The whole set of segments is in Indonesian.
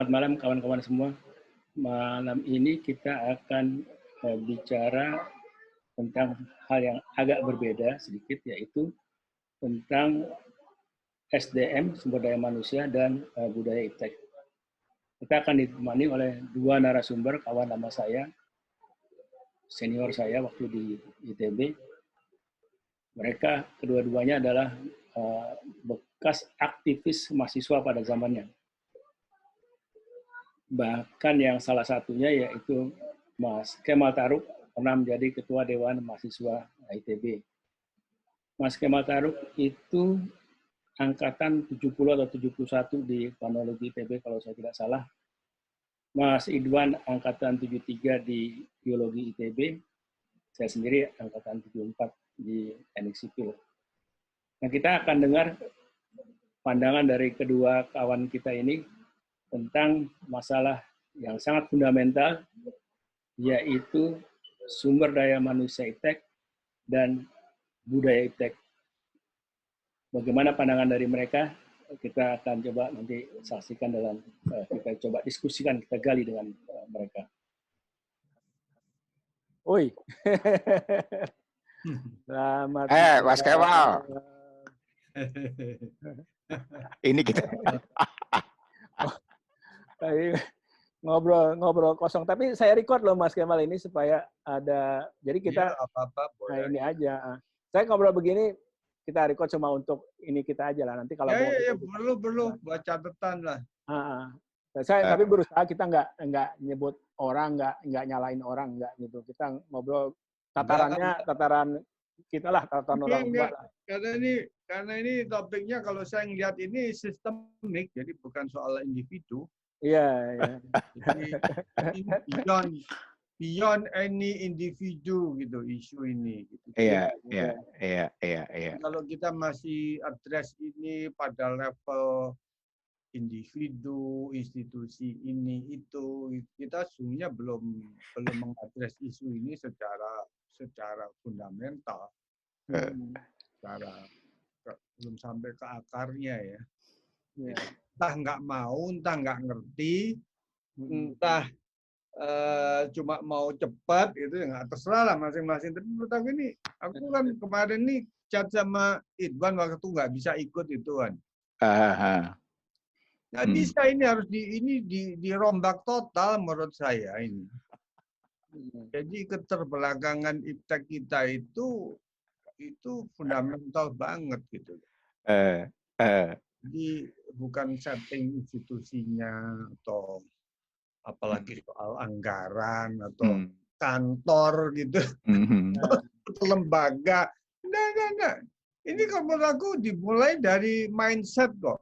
Selamat malam kawan-kawan semua. Malam ini kita akan bicara tentang hal yang agak berbeda sedikit, yaitu tentang SDM, sumber daya manusia, dan budaya iptek. Kita akan ditemani oleh dua narasumber, kawan lama saya, senior saya waktu di ITB. Mereka kedua-duanya adalah bekas aktivis mahasiswa pada zamannya. Bahkan yang salah satunya yaitu Mas Kemal Taruk pernah menjadi Ketua Dewan Mahasiswa ITB. Mas Kemal Taruk itu angkatan 70 atau 71 di Panologi ITB kalau saya tidak salah. Mas Idwan angkatan 73 di Biologi ITB. Saya sendiri angkatan 74 di Teknik Sipil. Nah, kita akan dengar pandangan dari kedua kawan kita ini tentang masalah yang sangat fundamental, yaitu sumber daya manusia iptek dan budaya iptek. Bagaimana pandangan dari mereka? Kita akan coba nanti saksikan dalam, kita coba diskusikan, kita gali dengan mereka. Oi. Selamat Mas Kemal. Ini kita ngobrol kosong, tapi saya record loh Mas Kemal ini supaya ada, jadi kita boleh. Ini aja. Saya ngobrol begini, kita record cuma untuk ini kita aja lah. Nanti kalau perlu buat catatan lah. Tapi berusaha kita nggak nyebut orang, nggak nyalain orang, nggak gitu. Kita ngobrol tataran kita lah, tataran orang tua lah. Karena ini topiknya kalau saya ngelihat ini sistemik, jadi bukan soal individu. Iya. Jadi beyond any individu gitu isu ini. Gitu. Iya. Kalau kita masih address ini pada level individu, institusi ini itu, kita sesungguhnya belum mengadres isu ini secara fundamental, belum sampai ke akarnya ya. Entah nggak mau, entah nggak ngerti, entah cuma mau cepat, itu ya nggak terserah lah masing-masing. Tapi menurut aku ini, aku kan kemarin nih chat sama Idwan waktu nggak bisa ikut itu kan. Nggak bisa, ini harus dirombak total menurut saya ini. Jadi keterbelakangan iptek kita itu fundamental banget gitu. Jadi bukan setting institusinya atau apalagi soal anggaran atau kantor gitu, atau lembaga. Enggak. Ini kalau menurut aku dimulai dari mindset kok.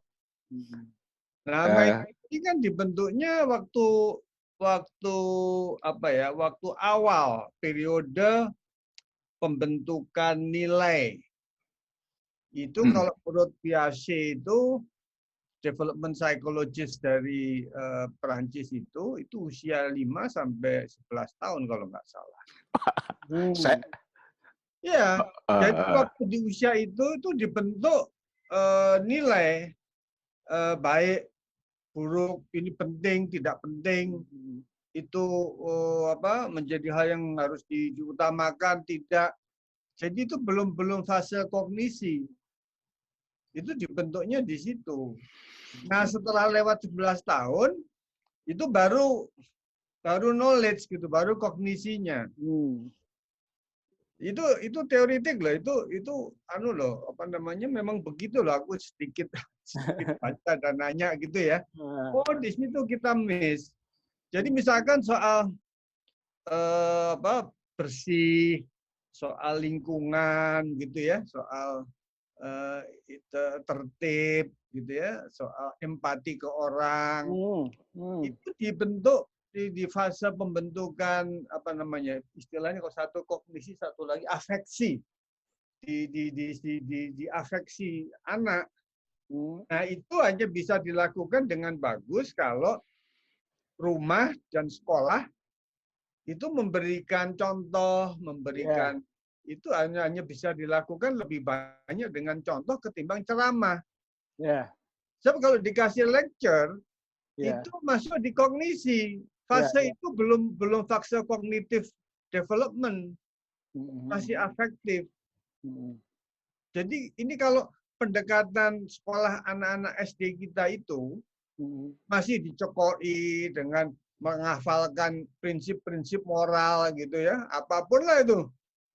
Nah, mindset ini kan dibentuknya waktu awal periode pembentukan nilai. Itu kalau menurut Piaget itu development psychologist dari Perancis itu usia 5 sampai 11 tahun kalau nggak salah. Ya, jadi waktu di usia itu dibentuk nilai baik, buruk, ini penting, tidak penting, itu menjadi hal yang harus diutamakan, tidak. Jadi itu belum fase kognisi. Itu dibentuknya di situ. Nah, setelah lewat 11 tahun, itu baru knowledge gitu, baru kognisinya. Itu teoritik loh, itu memang begitu loh, aku sedikit baca dan nanya gitu ya. Oh, di situ kita miss. Jadi misalkan soal bersih, soal lingkungan gitu ya, soal tertib gitu ya, soal empati ke orang, itu dibentuk di fase pembentukan istilahnya kalau satu kognisi, satu lagi afeksi, di afeksi anak. Nah, itu hanya bisa dilakukan dengan bagus kalau rumah dan sekolah itu memberikan contoh, itu hanya bisa dilakukan lebih banyak dengan contoh ketimbang ceramah. Sebab kalau dikasih lecture, Ya. itu masuk di kognisi. Fase itu belum fase kognitif development, masih afektif. Jadi ini kalau pendekatan sekolah anak-anak SD kita itu masih dicokoi dengan menghafalkan prinsip-prinsip moral gitu ya, apapun lah itu.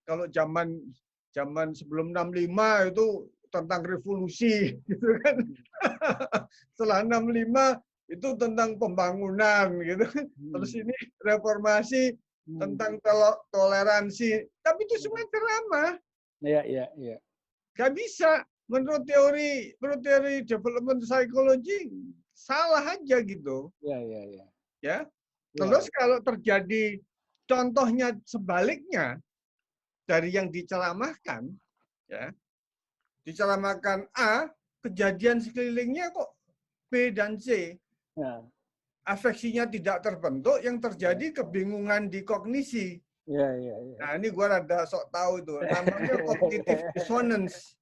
Kalau zaman sebelum 65 itu tentang revolusi gitu kan. Setelah 65 itu tentang pembangunan gitu. Terus ini reformasi tentang toleransi. Tapi itu semua ceramah. Iya. Gak bisa. Menurut teori development psychology salah aja gitu. Iya. Ya. Terus kalau terjadi contohnya sebaliknya dari yang diceramahkan, ya, diceramahkan A, kejadian sekelilingnya kok B dan C. Ya. Afeksinya tidak terbentuk, yang terjadi kebingungan di kognisi. Iya. Nah, ini gua rada sok tahu itu. Namanya cognitive dissonance.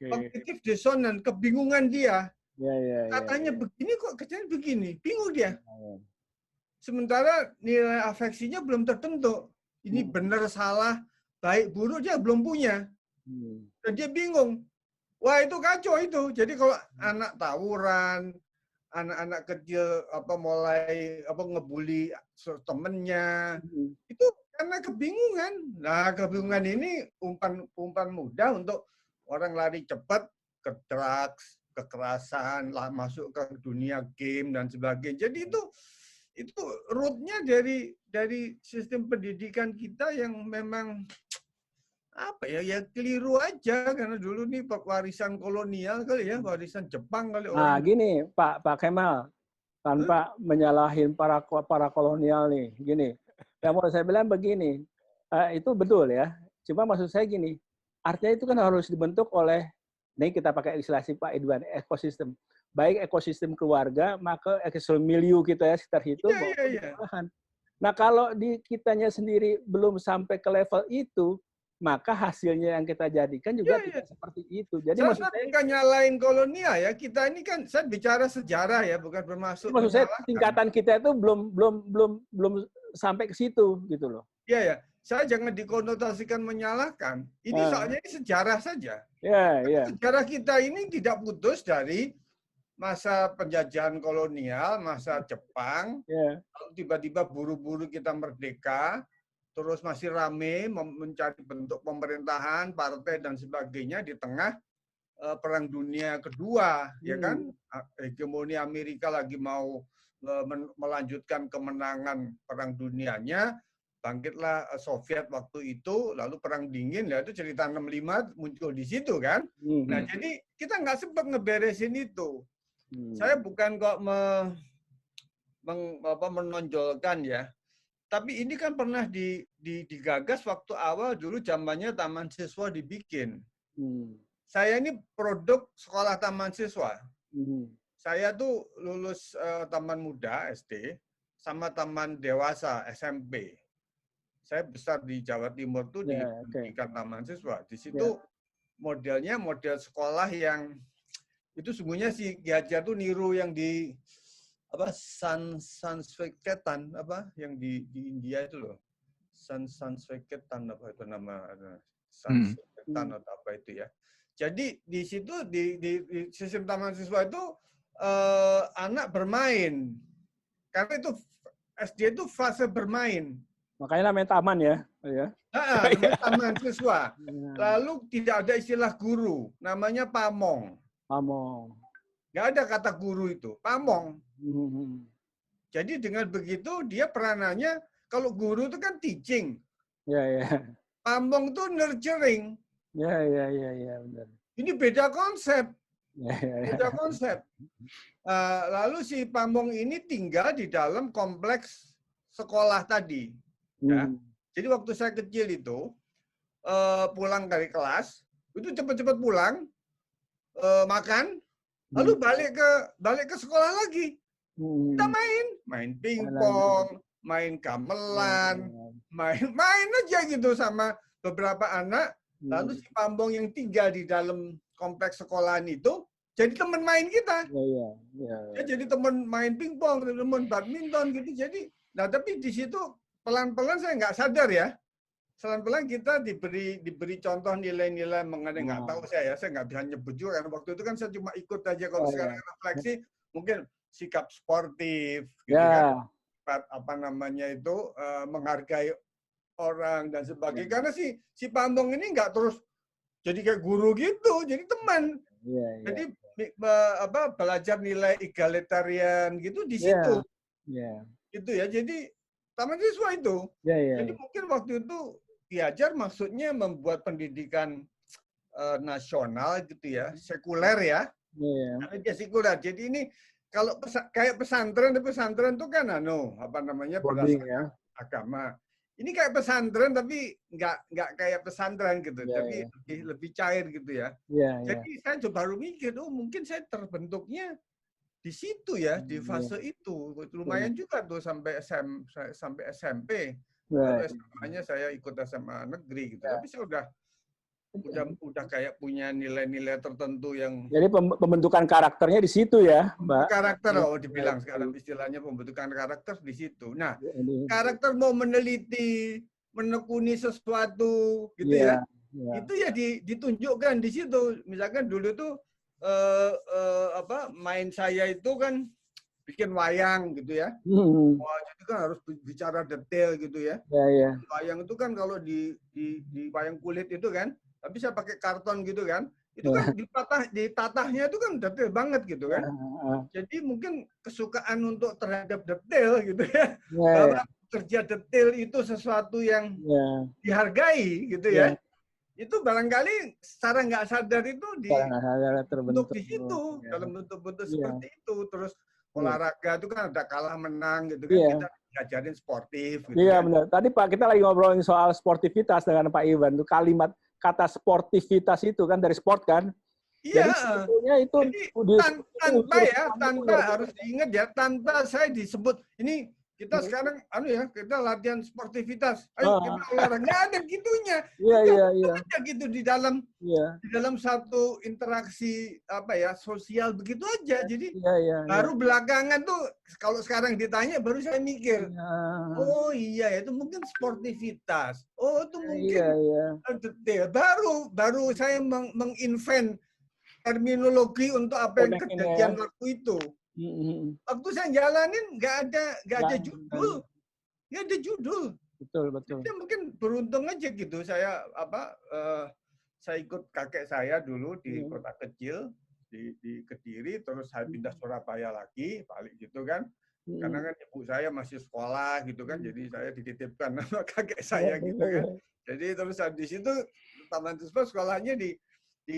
Cognitive dissonance, kebingungan dia. Katanya begini kok kejadian begini. Bingung dia. Sementara nilai afeksinya belum terbentuk. Ini benar salah, baik buruk dia belum punya. Dan dia bingung. Wah, itu kacau itu. Jadi kalau anak tawuran, anak-anak kecil mulai ngebully temennya, itu karena kebingungan. Nah, kebingungan ini umpan mudah untuk orang lari cepat ke drugs, kekerasan, lah masuk ke dunia game dan sebagainya. Jadi itu rootnya dari sistem pendidikan kita yang memang ya keliru aja, karena dulu nih warisan kolonial kali ya, warisan Jepang kali orang. Nah, gini Pak Kemal, tanpa menyalahin para kolonial nih, gini. Yang mau saya bilang begini, itu betul ya. Cuma maksud saya gini, artinya itu kan harus dibentuk oleh, ini kita pakai istilah Pak Edwan, ekosistem. Baik ekosistem keluarga, maka ekosistem milieu kita ya sekitar itu. Iya. Nah, kalau di kitanya sendiri belum sampai ke level itu, maka hasilnya yang kita jadikan juga tidak seperti itu. Jadi saya bukan nyalain kolonial ya. Kita ini kan, saya bicara sejarah ya, bukan bermaksud. Maksud saya tingkatan kita itu belum sampai ke situ gitu loh. Iya. Saya jangan dikonotasikan menyalahkan. Ini soalnya ini sejarah saja. Iya. Sejarah kita ini tidak putus dari masa penjajahan kolonial, masa Jepang. Lalu tiba-tiba buru-buru kita merdeka. Terus masih rame mencari bentuk pemerintahan, partai dan sebagainya di tengah Perang Dunia Kedua, ya kan? Hegemoni Amerika lagi mau melanjutkan kemenangan Perang Dunianya, bangkitlah Soviet waktu itu, lalu Perang Dingin, ya itu cerita 65 muncul di situ kan? Nah, jadi kita nggak sempat ngeberesin itu. Saya bukan kok menonjolkan ya. Tapi ini kan pernah digagas waktu awal dulu zamannya Taman Siswa dibikin. Saya ini produk sekolah Taman Siswa. Saya tuh lulus Taman Muda SD sama Taman Dewasa SMP. Saya besar di Jawa Timur tuh di pendidikan Taman Siswa. Di situ modelnya model sekolah yang itu sungguhnya si Ki Hajar tuh niru yang di Sansveketan yang di India itu loh. Sansveketan itu nama Sansveketan atau apa itu ya. Jadi di situ di sistem Taman Siswa itu anak bermain. Karena itu SD itu fase bermain. Makanya namanya taman ya. Namanya Taman Siswa. Lalu tidak ada istilah guru, namanya pamong. Nggak ada kata guru itu, pamong. Jadi dengan begitu dia peranannya, kalau guru itu kan teaching. Pamong itu nurturing. Benar. Ini beda konsep. Beda konsep. Lalu si pamong ini tinggal di dalam kompleks sekolah tadi. Ya. Jadi waktu saya kecil itu, pulang dari kelas, itu cepat-cepat pulang, makan, lalu balik ke sekolah lagi. Kita main pingpong, main gamelan, main aja gitu sama beberapa anak. Lalu si pamong yang tinggal di dalam kompleks sekolahan itu jadi teman main kita. Iya. Ya, jadi teman main pingpong, teman badminton gitu. Jadi, nah tapi di situ pelan-pelan saya nggak sadar ya. Pelan-pelan kita diberi contoh nilai-nilai mengenai, nggak tahu saya nggak bisa nyebut juga karena waktu itu kan saya cuma ikut aja. Kalau sekarang refleksi mungkin sikap sportif gitu kan, apa namanya itu menghargai orang dan sebagainya. Karena si Pambong ini nggak terus jadi kayak guru gitu, jadi teman. Jadi belajar nilai egalitarian gitu di situ. Gitu ya. Jadi taman siswa itu. Jadi mungkin waktu itu diajar maksudnya membuat pendidikan nasional gitu ya, sekuler ya. Karena dia sekuler. Jadi ini kalau kayak pesantren itu kan berdasarkan agama. Ini kayak pesantren tapi nggak kayak pesantren gitu, tapi lebih cair gitu ya. Jadi saya baru mikir, mungkin saya terbentuknya di situ ya, di fase itu. Lumayan juga tuh sampai SMP. Lalu SMA-nya saya ikut SMA negeri gitu. Tapi saya udah kayak punya nilai-nilai tertentu yang. Jadi pembentukan karakternya di situ ya, Mbak. Karakter, dibilang sekarang istilahnya pembentukan karakter di situ. Nah, karakter mau meneliti, menekuni sesuatu gitu ya. Itu ya ditunjukkan di situ. Misalkan dulu tuh main saya itu kan bikin wayang gitu ya. Wah, jadi kan harus bicara detail gitu ya. Wayang itu kan kalau di wayang kulit itu kan, tapi saya pakai karton gitu kan, itu kan ditatahnya itu kan detail banget gitu kan. Jadi mungkin kesukaan untuk terhadap detail gitu ya. Bahwa kerja detail itu sesuatu yang dihargai gitu ya. Itu barangkali secara nggak sadar itu terbentuk di situ dalam bentuk-bentuk seperti itu. Terus olahraga itu kan ada kalah menang gitu kan, kita ngajarin sportif gitu. Iya benar. Tadi Pak kita lagi ngobrolin soal sportivitas dengan Pak Iwan, itu kata sportivitas itu kan dari sport kan. Iya. Jadi sebetulnya itu tanpa harus diingat ya, tanpa saya disebut ini kita sekarang kita latihan sportivitas. Ayo kita olahraga. Nggak ada gitunya. Iya. Ada gitu di dalam satu interaksi sosial begitu aja. Jadi baru belakangan tuh kalau sekarang ditanya baru saya mikir. Oh iya itu mungkin sportivitas. Oh itu mungkin detail. Baru saya menginvent terminologi untuk apa yang kejadian waktu itu. Waktu saya jalanin nggak ada judul, Betul. Jadi mungkin beruntung aja gitu. Saya saya ikut kakek saya dulu di kota kecil di Kediri, terus saya pindah Surabaya lagi, balik gitu kan. Karena kan ibu saya masih sekolah gitu kan, jadi saya dititipkan sama kakek saya gitu kan. Jadi terus di situ Taman Siswa sekolahnya di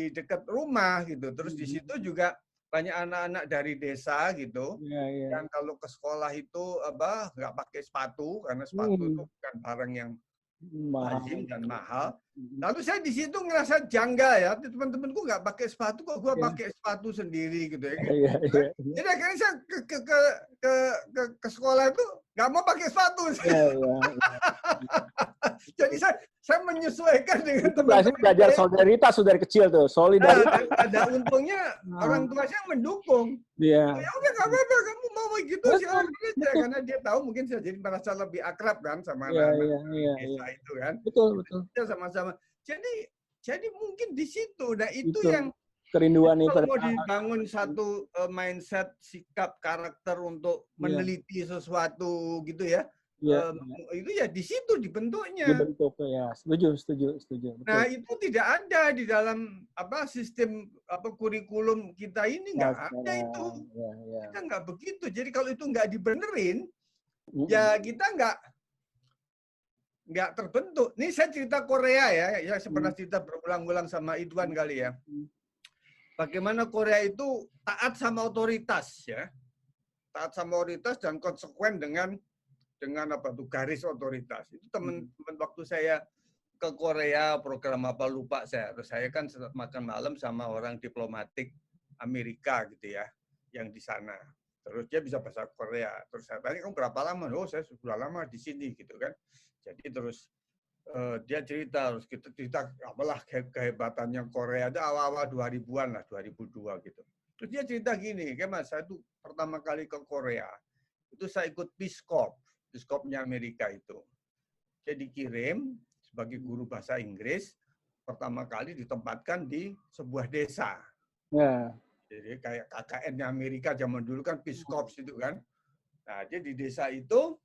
dekat rumah gitu. Terus di situ juga banyak anak-anak dari desa gitu, yang kalau ke sekolah itu nggak pakai sepatu karena sepatu itu bukan barang yang lazim dan mahal. Lalu saya di situ ngerasa janggal ya, teman-temanku nggak pakai sepatu kok gua pakai sepatu sendiri gitu ya. Jadi akhirnya saya ke sekolah itu nggak mau pakai sepatu. Jadi saya menyesuaikan dengan itu belajar solidaritas dari kecil tuh, solidaritas. Ada untungnya orang tua saya mendukung. Ya udah nggak apa-apa, kamu mau begitu silakan aja, karena dia tahu mungkin saya jadi merasa lebih akrab kan sama anak-anak desa itu kan. Betul. Kita sama-sama. Jadi mungkin di situ, nah itu yang kerinduan itu. Kalau mau dibangun satu mindset, sikap, karakter untuk meneliti sesuatu gitu ya. Itu ya di situ dibentuknya. Dibentuk ya, setuju. Betul. Nah itu tidak ada di dalam sistem kurikulum kita ini, nggak ada itu. Kita nggak begitu. Jadi kalau itu nggak dibenerin, ya kita nggak terbentuk. Ini saya cerita Korea ya saya pernah cerita berulang-ulang sama Idwan kali ya. Bagaimana Korea itu taat sama otoritas ya, taat sama otoritas dan konsekuen dengan garis otoritas. Itu teman-teman waktu saya ke Korea, program apa lupa saya. Terus saya kan makan malam sama orang diplomatik Amerika gitu ya, yang di sana. Terus dia bisa bahasa Korea. Terus saya tanya, kamu berapa lama? Oh, saya sudah lama di sini gitu kan. Jadi terus dia cerita, terus kita cerita apalah kehebatannya Korea itu awal-awal 2000-an lah, 2002 gitu. Terus dia cerita gini, kayak Mas, saya tuh pertama kali ke Korea, itu saya ikut Peace Corps, Peace Corps-nya Amerika itu. Saya dikirim sebagai guru bahasa Inggris, pertama kali ditempatkan di sebuah desa. Ya. Jadi kayak KKN-nya Amerika zaman dulu kan Peace Corps itu kan. Nah, dia di desa itu,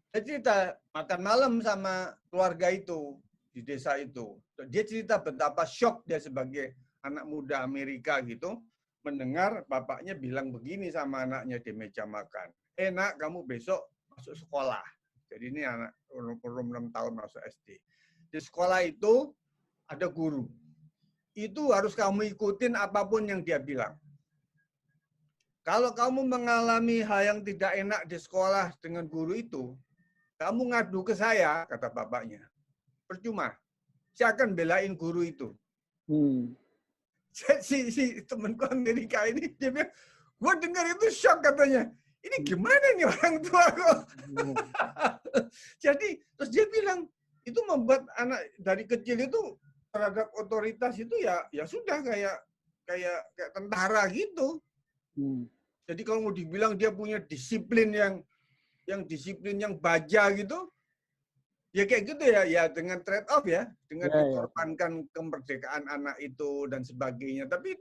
dia cerita makan malam sama keluarga itu di desa itu. Dia cerita betapa shock dia sebagai anak muda Amerika gitu, mendengar bapaknya bilang begini sama anaknya di meja makan. Nak, kamu besok masuk sekolah. Jadi ini anak umur 6 tahun masuk SD. Di sekolah itu ada guru. Itu harus kamu ikutin apapun yang dia bilang. Kalau kamu mengalami hal yang tidak enak di sekolah dengan guru itu, kamu ngadu ke saya, kata bapaknya. Percuma. Saya akan belain guru itu. Si temanku Amerika ini, dia bilang, gue dengar itu shock katanya. Ini gimana nih orang tua kok? Jadi, terus dia bilang, itu membuat anak dari kecil itu terhadap otoritas itu ya sudah kayak tentara gitu. Jadi kalau mau dibilang dia punya disiplin yang disiplin yang baja gitu, ya kayak gitu ya dengan trade off ya, dengan dikorbankan kemerdekaan anak itu dan sebagainya. Tapi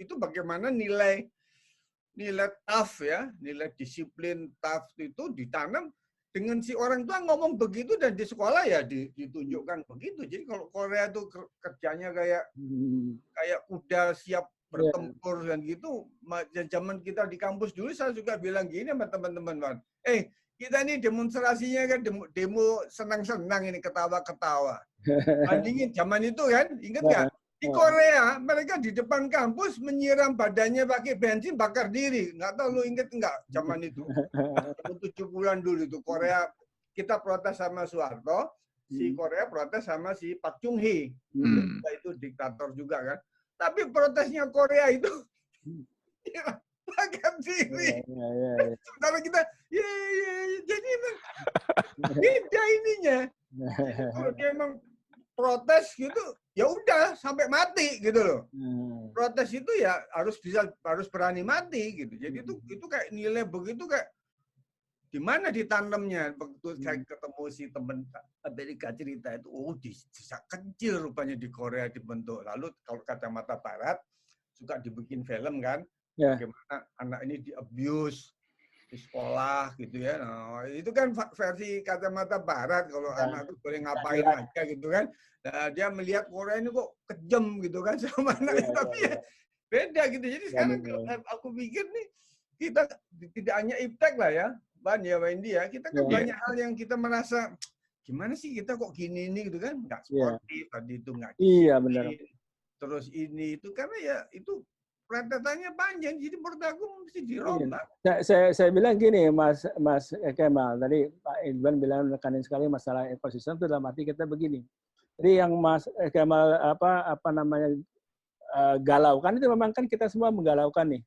itu bagaimana nilai tough ya, nilai disiplin tough itu ditanam dengan si orang tua ngomong begitu dan di sekolah ya ditunjukkan begitu. Jadi kalau Korea itu kerjanya kayak kuda siap bertempur dan gitu. Zaman kita di kampus dulu saya juga bilang gini sama teman-teman, kita ini demonstrasinya kan demo senang-senang ini ketawa-ketawa. Bandingin zaman itu kan, ingat nggak? Di Korea mereka di depan kampus menyiram badannya pakai bensin bakar diri. Nggak tahu lu inget nggak zaman itu? 70-an dulu itu Korea kita protes sama Soeharto, si Korea protes sama si Park Chung Hee. Itu diktator juga kan. Tapi protesnya Korea itu bakar diri. Sementara kita, jadi beda ininya. Kalau dia emang protes gitu, ya udah sampai mati gitu loh. Protes itu ya harus berani mati gitu. Jadi itu kayak nilai begitu kayak di mana ditanamnya. Begitu saya ketemu si teman Amerika cerita itu, di desa kecil rupanya di Korea dibentuk. Lalu kalau kacamata barat suka dibikin film kan, bagaimana anak ini di abuse di sekolah gitu ya. Nah, itu kan versi kacamata barat, kalau anak itu boleh ngapain aja gitu kan. Nah, dia melihat Korea ini kok kejam gitu kan sama anak itu, tapi ya beda gitu. Jadi sekarang aku pikir nih kita tidak hanya iptek lah ya, Ban ya Wendy ya, kita kan banyak hal yang kita merasa gimana sih kita kok gini ini gitu kan, nggak sportif tadi itu nggak. Iya benar. Terus ini itu karena ya itu rentetannya panjang, jadi menurut aku mesti dirombak. Saya bilang gini, Mas Kemal, tadi Pak Idwan bilang menekanin sekali masalah ekosistem itu dalam arti kita begini. Jadi yang Mas Kemal apa namanya galaukan itu memang kan kita semua menggalaukan nih.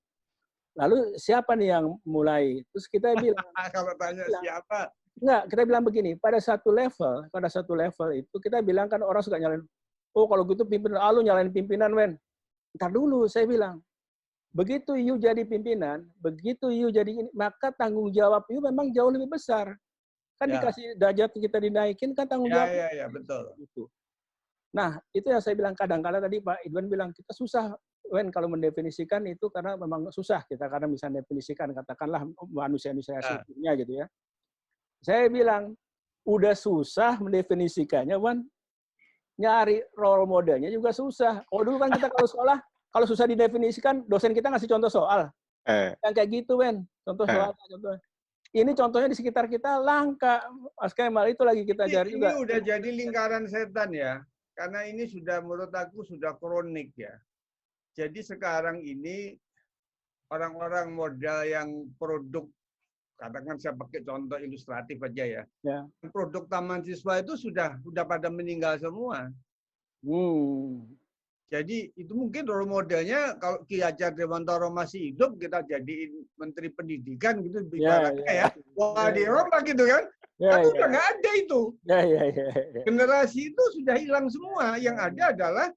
Lalu siapa nih yang mulai? Terus kita bilang kalau tanya siapa? Enggak, kita bilang begini, pada satu level itu kita bilang kan orang suka nyalain, oh kalau gitu pimpinan, lu nyalain pimpinan, Wen. Ntar dulu, saya bilang. Begitu you jadi pimpinan, begitu you jadi ini, maka tanggung jawab you memang jauh lebih besar. Kan dikasih derajat kita dinaikin, kan tanggung jawab. Ya, betul. Gitu. Nah, itu yang saya bilang kadang-kadang tadi Pak Idwan bilang, kita susah, Wen, kalau mendefinisikan itu karena memang susah kita, karena bisa mendefinisikan, katakanlah manusia sipilnya gitu ya. Saya bilang, udah susah mendefinisikannya, Wan, nyari role modelnya juga susah. Kalau dulu kan kita kalau sekolah, kalau susah didefinisikan, dosen kita ngasih contoh soal. Yang kayak gitu, Wen. Contoh soal. Ini contohnya di sekitar kita langka. Mas Kemal, itu lagi kita cari juga. Ini udah jadi lingkaran setan ya. Karena ini sudah menurut aku sudah kronik ya. Jadi sekarang ini orang-orang modal yang produk, katakan saya pakai contoh ilustratif aja ya. Produk taman siswa itu sudah pada meninggal semua. Jadi itu mungkin role modelnya kalau Ki Hajar Dewantara masih hidup, kita jadiin Menteri Pendidikan gitu ya. Wah, dirombak gitu kan. Tapi udah nggak ada itu. Generasi itu sudah hilang semua. Yang ada adalah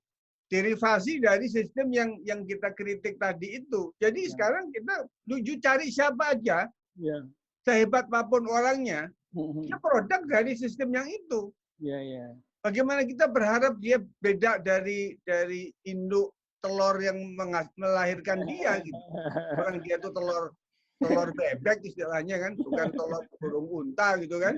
derivasi dari sistem yang kita kritik tadi itu. Jadi sekarang kita tuju cari siapa aja, Ya. sehebat apapun orangnya, dia produk dari sistem yang itu. Ya, ya. Bagaimana kita berharap dia beda dari induk telur yang melahirkan dia gitu. Orang dia itu telur bebek istilahnya kan, bukan telur burung unta gitu kan.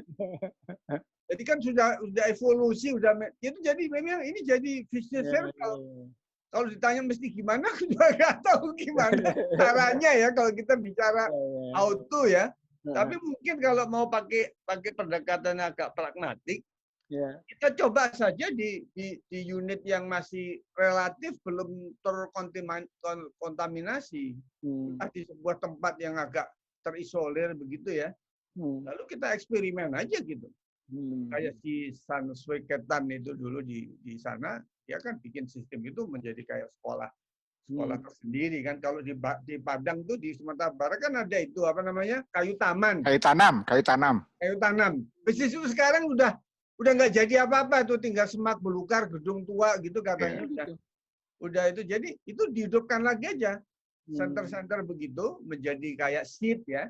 Jadi kan sudah evolusi, itu jadi memang ini jadi vicious circle. Kalau ditanya mesti gimana, juga nggak tahu gimana caranya ya kalau kita bicara auto ya. Tapi mungkin kalau mau pakai pendekatan agak pragmatik, kita coba saja di unit yang masih relatif belum terkontaminasi, di sebuah tempat yang agak terisolir begitu ya. Lalu kita eksperimen aja gitu. Kayak si San Sweketan itu dulu di sana, dia kan bikin sistem itu menjadi kayak sekolah tersendiri kan. Kalau di Padang tuh di Sumatera Barat kan ada itu apa namanya, kayu tanam. Bisnis itu sekarang udah nggak jadi apa-apa tuh, tinggal semak belukar, gedung tua gitu katanya. Udah itu, jadi itu dihidupkan lagi aja. Center-center begitu menjadi kayak seed ya,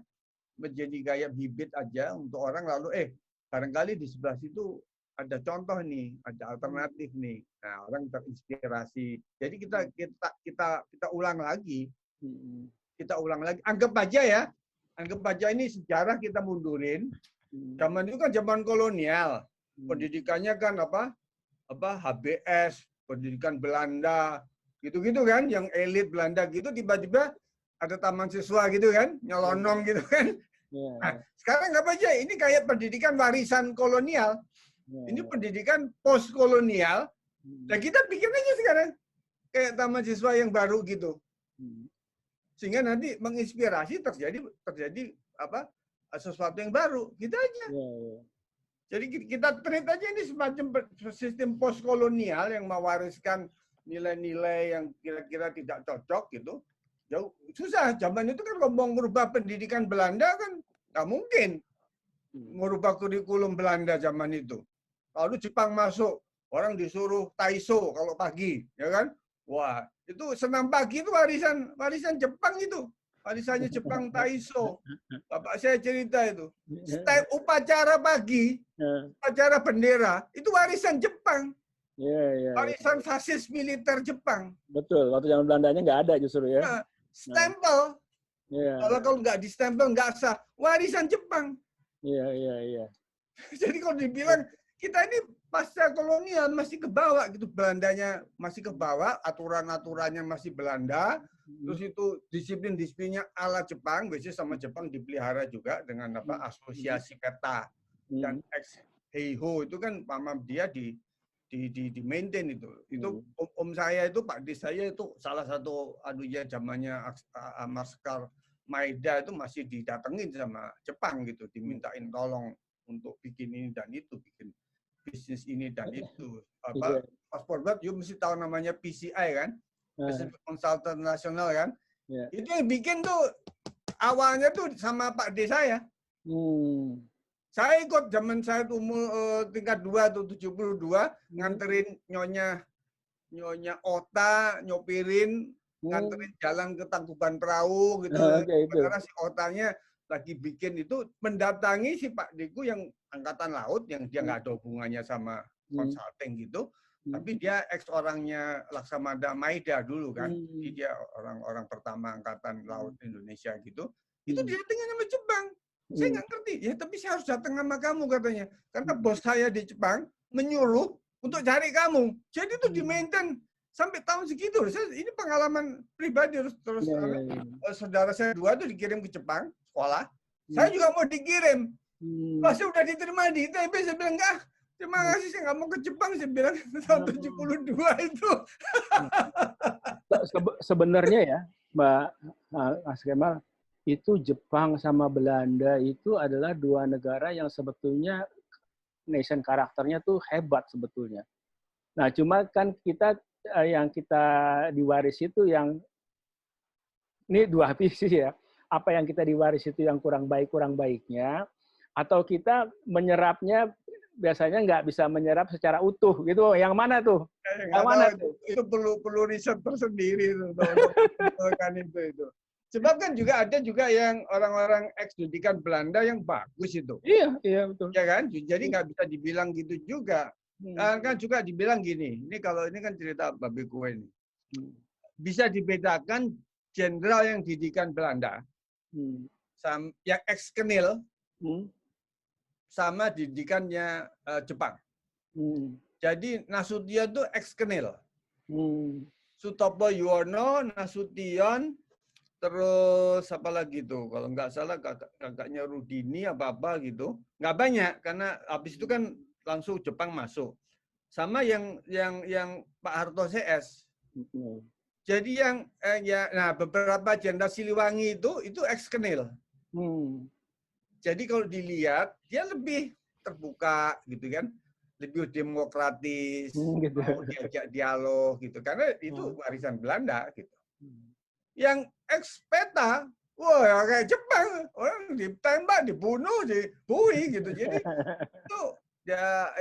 menjadi kayak bibit aja untuk orang, lalu barangkali di sebelah situ ada contoh nih, ada alternatif nih. Nah, orang terinspirasi. Jadi kita ulang lagi. Kita ulang lagi. Anggap aja ini sejarah kita mundurin. Zaman itu kan zaman kolonial. Pendidikannya kan apa HBS, pendidikan Belanda, gitu-gitu kan, yang elit Belanda gitu, tiba-tiba ada taman siswa gitu kan, nyelonong gitu kan. Nah, sekarang apa aja? Ini kayak pendidikan warisan kolonial. Ini pendidikan post kolonial. Nah, kita bikin aja sekarang kayak taman siswa yang baru gitu. Sehingga nanti menginspirasi terjadi sesuatu yang baru. Gitu aja. Jadi kita treat aja ini semacam sistem post kolonial yang mewariskan nilai-nilai yang kira-kira tidak cocok gitu. Jauh susah. Zaman itu kan ngomong merubah pendidikan Belanda kan nggak mungkin merubah kurikulum Belanda zaman itu. Lalu Jepang masuk, orang disuruh taiso kalau pagi, ya kan? Wah, itu senam pagi itu warisan Jepang itu. Warisannya Jepang taiso. Bapak saya cerita itu. Style upacara pagi, upacara bendera, itu warisan Jepang. Warisan fasis militer Jepang. Betul, waktu zaman Belandanya nggak ada justru ya. Nah, stempel. Kalau nggak di stempel nggak sah. Warisan Jepang. Iya. Jadi kalau dibilang kita ini pasca kolonial masih ke bawah gitu, Belandanya masih ke bawah, aturan-aturannya masih Belanda, terus itu disiplin-disiplinnya ala Jepang, biasanya sama Jepang dipelihara juga dengan asosiasi peta dan ex heiho itu kan pamam dia di maintain itu. Itu om saya itu, Pak Des saya itu salah satu zamannya Marskal Maeda itu masih didatengin sama Jepang gitu, dimintain tolong untuk bikin ini dan itu, bikin bisnis ini dan itu. Paspor buat, you mesti tahu namanya PCI kan, Pacific Consultant Nasional kan. Itu yang bikin tuh awalnya tuh sama Pak Des saya. Saya ikut zaman saya umur tingkat 2 tuh 72, nganterin nyonya Ota, nyopirin, nganterin jalan ke Tangkuban Perahu gitu. Karena si Otanya lagi bikin itu, mendatangi si Pak Diku yang angkatan laut, yang dia nggak ada hubungannya sama consulting gitu, tapi dia ex orangnya Laksamana Maeda dulu kan, jadi dia orang pertama angkatan laut Indonesia gitu. Itu didatengin sama Jepang. Saya nggak ngerti, ya tapi saya harus datang sama kamu katanya. Karena bos saya di Jepang menyuruh untuk cari kamu. Jadi itu di-maintain sampai tahun segitu. Ini pengalaman pribadi. Terus saudara saya 2 itu dikirim ke Jepang, sekolah. Saya juga mau dikirim. Saya udah diterima di ITB, saya bilang, enggak, terima kasih, saya nggak mau ke Jepang. Saya bilang, tahun 72 itu. Sebenarnya ya, Mbak Mas Kemal, itu Jepang sama Belanda itu adalah 2 negara yang sebetulnya nation karakternya tuh hebat sebetulnya. Nah, cuma kan yang kita diwarisi itu yang ini 2 visi ya. Apa yang kita diwarisi itu yang kurang baiknya, atau kita menyerapnya biasanya nggak bisa menyerap secara utuh gitu. Yang mana tuh? Yang mana tuh? Itu perlu riset tersendiri untuk menentukan itu. Sebab kan juga ada juga yang orang-orang ex-didikan Belanda yang bagus itu. Iya betul. Ya kan? Jadi nggak bisa dibilang gitu juga. Kan juga dibilang gini, ini kalau ini kan cerita babi kue ini. Bisa dibedakan jenderal yang didikan Belanda, yang ex-kenil, sama didikannya Jepang. Jadi Nasution itu ex-kenil. Sutopo Yuwono, Nasution, terus apa lagi tuh? Kalau nggak salah kakaknya Rudini apa-apa gitu. Nggak banyak karena habis itu kan langsung Jepang masuk. Sama yang Pak Harto CS. Jadi nah beberapa jenderal Siliwangi itu ex-kenil. Jadi kalau dilihat dia lebih terbuka gitu kan, lebih demokratis, gitu. mau diajak dialog gitu karena itu warisan Belanda gitu. Yang ex-peta, wah ya kayak Jepang, orang ditembak, dibunuh, dibui gitu. Jadi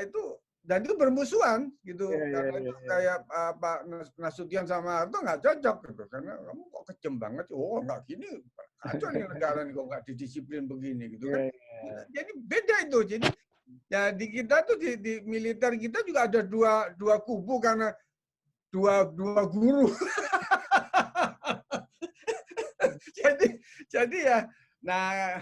itu dan itu bermusuhan gitu karena itu kayak Pak Nasution sama Harto nggak cocok gitu karena kamu kok kejem banget, nggak gini, kacau nih negara nih kok nggak didisiplin begini gitu kan. Jadi beda itu. Jadi ya di kita tuh di militer kita juga ada dua kubu karena dua guru. jadi ya, nah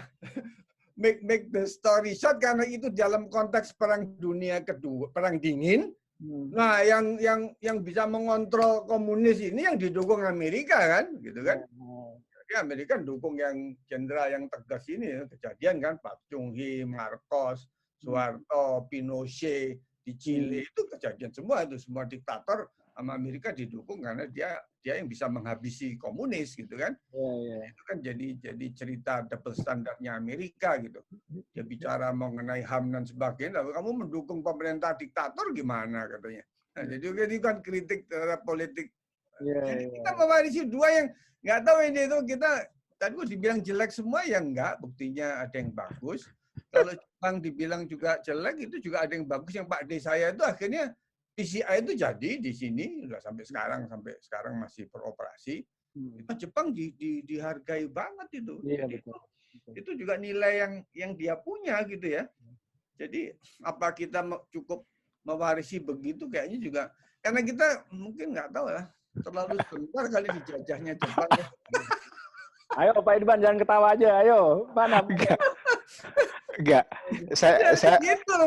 make the story short karena itu dalam konteks perang dunia kedua, perang dingin. Nah, yang bisa mengontrol komunis ini yang didukung Amerika kan, gitu kan? Jadi Amerika dukung yang jenderal yang tegas ini, kejadian kan Pak Chung Hee, Marcos, Suharto, Pinochet di Chile itu kejadian semua itu semua diktator sama Amerika didukung karena dia yang bisa menghabisi komunis gitu kan. Itu kan jadi cerita double standarnya Amerika gitu. Dia bicara mengenai HAM dan sebagainya, lalu kamu mendukung pemerintah diktator gimana katanya. Nah, jadi ini kan kritik terhadap politik. Jadi kita mewarisi dua yang nggak tahu ini itu kita tadi dibilang jelek semua ya enggak, buktinya ada yang bagus. Kalau Jepang dibilang juga jelek itu juga ada yang bagus. Yang Pak D saya itu akhirnya PCI itu jadi di sini udah sampai sekarang masih beroperasi. Jepang dihargai banget itu. Iya, Jadi betul. itu juga nilai yang dia punya gitu ya. Jadi apa kita cukup mewarisi begitu kayaknya juga karena kita mungkin nggak tahu lah terlalu sebentar kali dijajahnya Jepang. Ayo Pak Idban jangan ketawa aja, ayo mana? Enggak, saya gitu.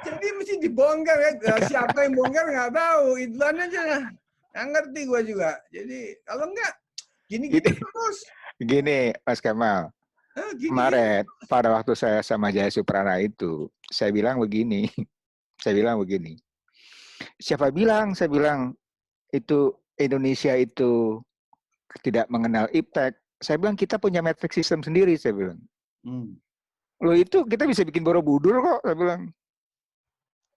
Jadi mesti dibongkar ya. Siapa yang bongkar nggak tahu. Idban aja nggak ngerti gua juga. Jadi kalau enggak gini terus. Gini, Mas Kemal. Kemarin pada waktu saya sama Jaya Suprana itu, saya bilang begini. Siapa bilang? Saya bilang itu Indonesia itu tidak mengenal iptek. Saya bilang kita punya metric system sendiri, saya bilang. Loh itu kita bisa bikin Borobudur kok,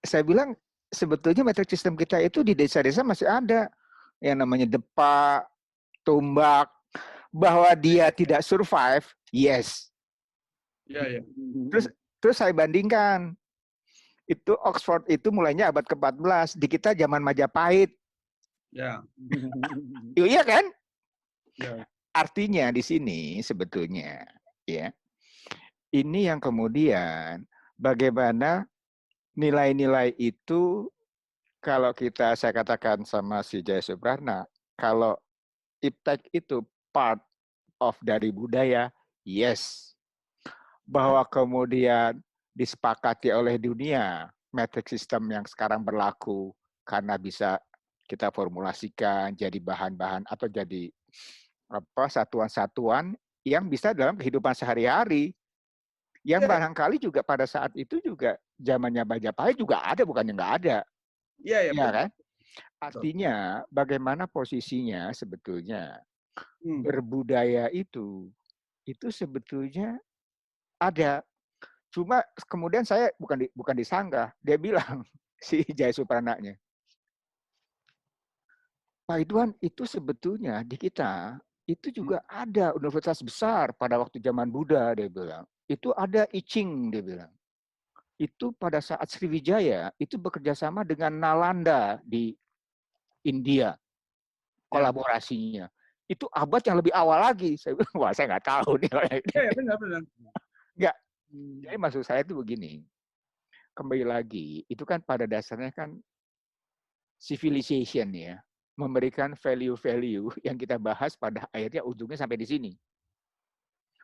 saya bilang sebetulnya metric system kita itu di desa-desa masih ada yang namanya depa, tombak, bahwa dia tidak survive, yes. Ya. Terus saya bandingkan, itu Oxford itu mulainya abad ke-14, di kita zaman Majapahit. Ya. Iya kan? Ya. Artinya di sini sebetulnya, ya, ini yang kemudian bagaimana nilai-nilai itu kalau saya katakan sama si Jaya Suprana, kalau iptek itu part of dari budaya, yes. Bahwa kemudian disepakati oleh dunia, metric system yang sekarang berlaku karena bisa kita formulasikan jadi bahan-bahan atau jadi satuan-satuan yang bisa dalam kehidupan sehari-hari. Yang barangkali juga pada saat itu juga zamannya Majapahit juga ada, bukannya nggak ada. Iya kan? Artinya bagaimana posisinya sebetulnya berbudaya itu sebetulnya ada. Cuma kemudian saya bukan disanggah, dia bilang si Jaya Suprananya, Pak Idwan itu sebetulnya di kita itu juga ada universitas besar pada waktu zaman Buddha, dia bilang. Itu ada I Ching, dia bilang. itu pada saat Sriwijaya itu bekerja sama dengan Nalanda di India, kolaborasinya. Itu abad yang lebih awal lagi. Saya bilang, wah saya nggak tahu nih. Ya, benar-benar. Nggak. Jadi maksud saya itu begini, kembali lagi, itu kan pada dasarnya kan civilization ya, memberikan value-value yang kita bahas pada akhirnya ujungnya sampai di sini.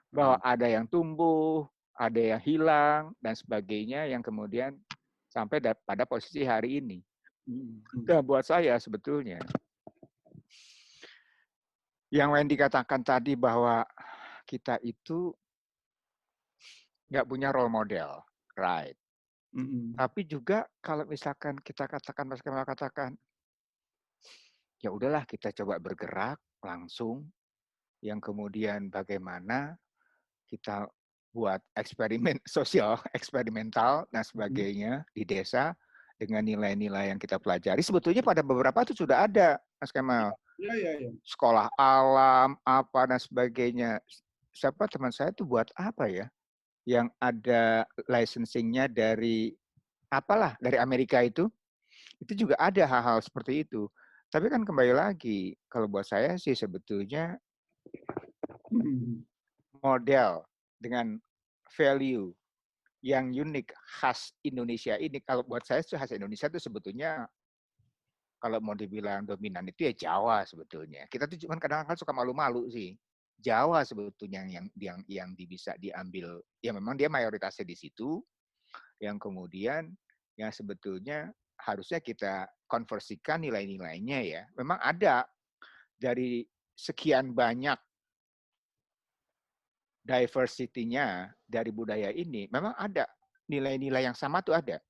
Bahwa ada yang tumbuh, ada yang hilang, dan sebagainya yang kemudian sampai pada posisi hari ini. Dan buat saya sebetulnya, yang Wendy katakan tadi bahwa kita itu nggak punya role model, right? Tapi juga kalau misalkan kita katakan, Mas Kemal katakan, ya udahlah kita coba bergerak langsung, yang kemudian bagaimana kita buat eksperimen sosial, eksperimental dan sebagainya di desa dengan nilai-nilai yang kita pelajari. Sebetulnya pada beberapa itu sudah ada, Mas Kemal. Ya. Sekolah alam, apa dan sebagainya. Siapa teman saya tuh buat apa ya? Yang ada licensingnya dari apalah, dari Amerika itu juga ada hal-hal seperti itu. Tapi kan kembali lagi, kalau buat saya sih sebetulnya model dengan value yang unik khas Indonesia ini, kalau buat saya khas Indonesia itu sebetulnya kalau mau dibilang dominan itu ya Jawa sebetulnya. Kita tuh cuma kadang-kadang suka malu-malu sih. Jawa sebetulnya yang bisa diambil, ya memang dia mayoritasnya di situ, yang kemudian yang sebetulnya harusnya kita konversikan nilai-nilainya ya. Memang ada dari sekian banyak diversity-nya dari budaya ini, memang ada nilai-nilai yang sama tuh ada.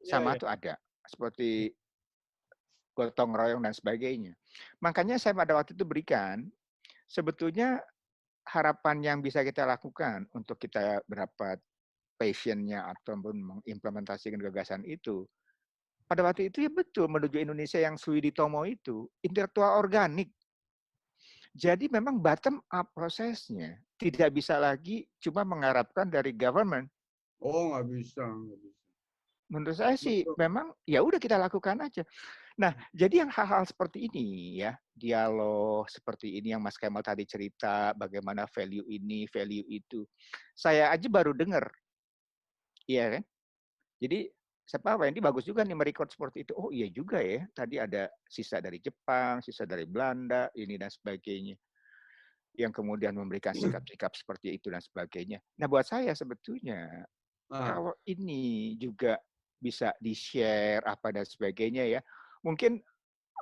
Sama tuh ada. Seperti gotong royong dan sebagainya. Makanya saya pada waktu itu berikan, sebetulnya harapan yang bisa kita lakukan untuk kita berapa passion-nya ataupun mengimplementasikan gagasan itu, pada waktu itu ya betul menuju Indonesia yang Sui Ditomo itu, intelektual organik. Jadi memang bottom up prosesnya. Tidak bisa lagi cuma mengharapkan dari government. Oh, nggak bisa. Menurut saya sih memang ya udah kita lakukan aja. Nah, jadi yang hal-hal seperti ini ya, dialog seperti ini yang Mas Kemal tadi cerita, bagaimana value ini, value itu. Saya aja baru dengar. Iya kan? Jadi siapa Wendy bagus juga nih merecord seperti itu. Oh iya juga ya, tadi ada sisa dari Jepang, sisa dari Belanda, ini dan sebagainya. Yang kemudian memberikan sikap-sikap seperti itu dan sebagainya. Nah, buat saya sebetulnya kalau ini juga bisa di-share apa dan sebagainya ya. Mungkin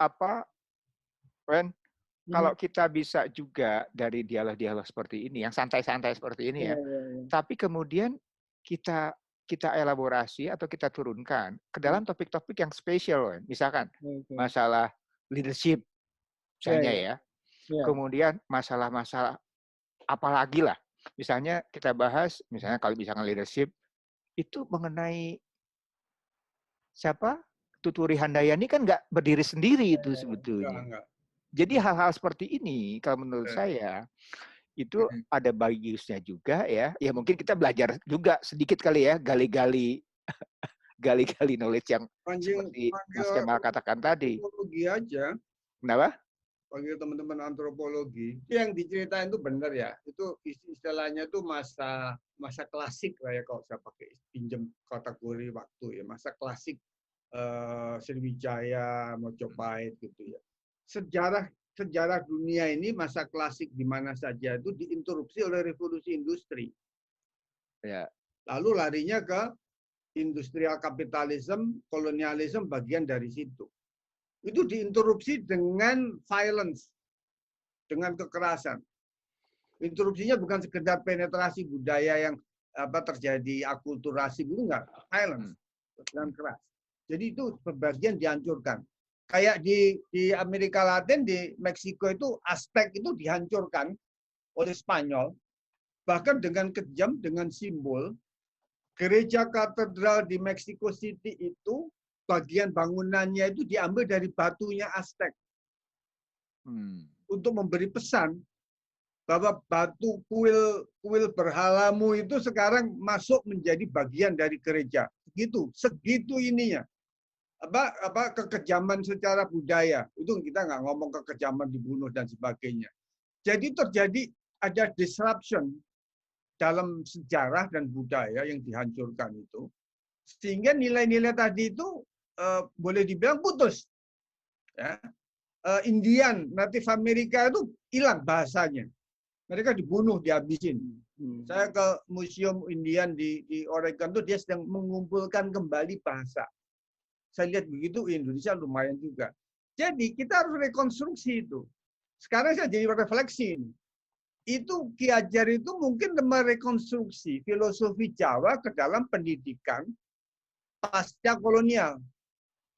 apa Wen, kalau kita bisa juga dari dialog-dialog seperti ini yang santai-santai seperti ini ya. Tapi kemudian kita elaborasi atau kita turunkan ke dalam topik-topik yang spesial, Wen. Misalkan masalah leadership misalnya ya. Kemudian masalah-masalah apalagi lah. Misalnya kita bahas misalnya kalau misalkan leadership itu mengenai siapa? Tuturi Handayani kan nggak berdiri sendiri itu sebetulnya. Enggak. Jadi hal-hal seperti ini kalau menurut saya itu ada bagusnya juga ya. Ya mungkin kita belajar juga sedikit kali ya, gali-gali knowledge yang seperti Mas Kemal katakan tadi. Antropologi aja. Kenapa? Panggil teman-teman antropologi. Yang diceritain itu benar ya. Itu istilahnya itu masa klasik lah ya kalau saya pakai pinjam kategori waktu ya. Masa klasik Sriwijaya, Mojopahit gitu ya. Sejarah dunia ini masa klasik di mana saja itu diinterupsi oleh revolusi industri. Ya. Lalu larinya ke industrial kapitalisme, kolonialisme bagian dari situ. Itu diinterupsi dengan violence, dengan kekerasan. Interupsinya bukan sekedar penetrasi budaya yang terjadi akulturasi gitu enggak, violence dengan keras. Jadi itu sebagian dihancurkan. Kayak di Amerika Latin, di Meksiko itu Aztec itu dihancurkan oleh Spanyol, bahkan dengan kejam, dengan simbol. Gereja katedral di Mexico City itu bagian bangunannya itu diambil dari batunya Aztec untuk memberi pesan bahwa batu kuil berhalamu itu sekarang masuk menjadi bagian dari gereja. Segitu ininya. Kekejaman secara budaya. Itu kita nggak ngomong kekejaman dibunuh dan sebagainya. Jadi terjadi ada disruption dalam sejarah dan budaya yang dihancurkan itu. Sehingga nilai-nilai tadi itu boleh dibilang putus. Ya. Indian, Native Amerika itu hilang bahasanya. Mereka dibunuh, dihabisin. Saya ke Museum Indian di Oregon tuh dia sedang mengumpulkan kembali bahasa. Saya lihat begitu, Indonesia lumayan juga. Jadi kita harus rekonstruksi itu. Sekarang saya jadi refleksi ini. Itu Ki Hajar itu mungkin merekonstruksi filosofi Jawa ke dalam pendidikan pasca kolonial.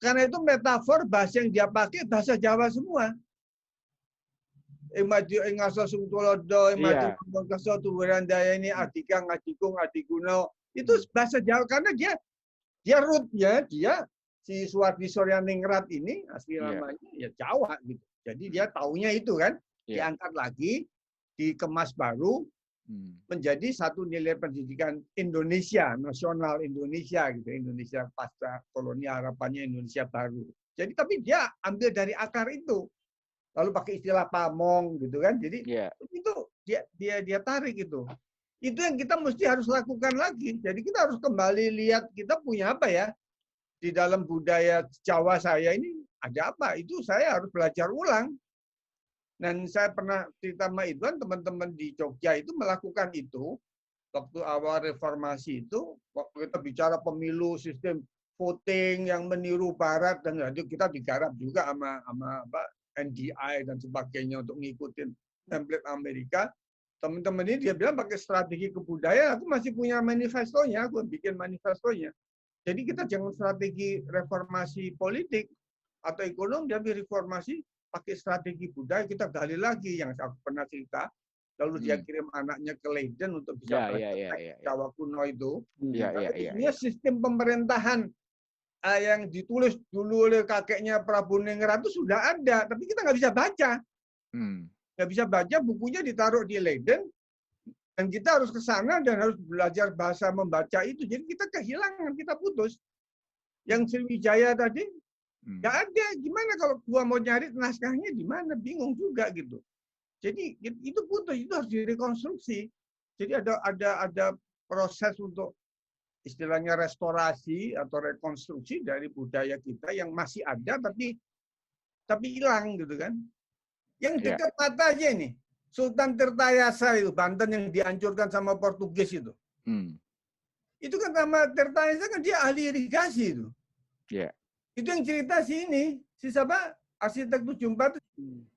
Karena itu metafor bahasa yang dia pakai bahasa Jawa semua. Ingaso Sungtulodo, Imajunkaso Tuwerandaya ini Adikang, Adikung, Adiguno. Itu bahasa Jawa karena dia rootnya dia si Suwardi Suryaningrat ini asli namanya ya Jawa gitu. Jadi dia taunya itu kan diangkat lagi, dikemas baru menjadi satu nilai pendidikan Indonesia, nasional Indonesia gitu. Indonesia pasca kolonial, harapannya Indonesia baru. Jadi tapi dia ambil dari akar itu. Lalu pakai istilah pamong gitu kan. Jadi itu dia tarik itu. Itu yang kita mesti harus lakukan lagi. Jadi kita harus kembali lihat kita punya apa ya di dalam budaya Jawa saya ini ada apa? Itu saya harus belajar ulang. Dan saya pernah cerita sama Idwan, teman-teman di Jogja itu melakukan itu waktu awal reformasi itu. Waktu kita bicara pemilu sistem voting yang meniru Barat dan kita digarap juga sama NDI dan sebagainya untuk ngikutin template Amerika. Teman-teman ini dia bilang pakai strategi kebudayaan, aku masih punya manifestonya, aku bikin manifestonya. Jadi kita jangan strategi reformasi politik atau ekonomi, tapi reformasi pakai strategi budaya, kita gali lagi yang saya pernah cerita. Lalu dia kirim anaknya ke Leiden untuk bisa praktek Jawa kuno itu. Ini sistem pemerintahan yang ditulis dulu oleh kakeknya Prabu Ningrat itu sudah ada, tapi kita nggak bisa baca. Nggak bisa baca, bukunya ditaruh di Leiden, dan kita harus ke sana dan harus belajar bahasa membaca itu. Jadi kita kehilangan, kita putus. Yang Sriwijaya tadi, nggak ada. Gimana kalau gua mau nyari naskahnya di mana? Bingung juga gitu. Jadi itu putus, itu harus direkonstruksi. Jadi ada proses untuk istilahnya restorasi atau rekonstruksi dari budaya kita yang masih ada tapi hilang gitu kan. Yang dekat mata aja nih, Sultan Tirtayasa itu Banten yang dihancurkan sama Portugis itu. Itu kan sama Tirtayasa kan dia ahli irigasi itu. Itu yang cerita si siapa arsitek 74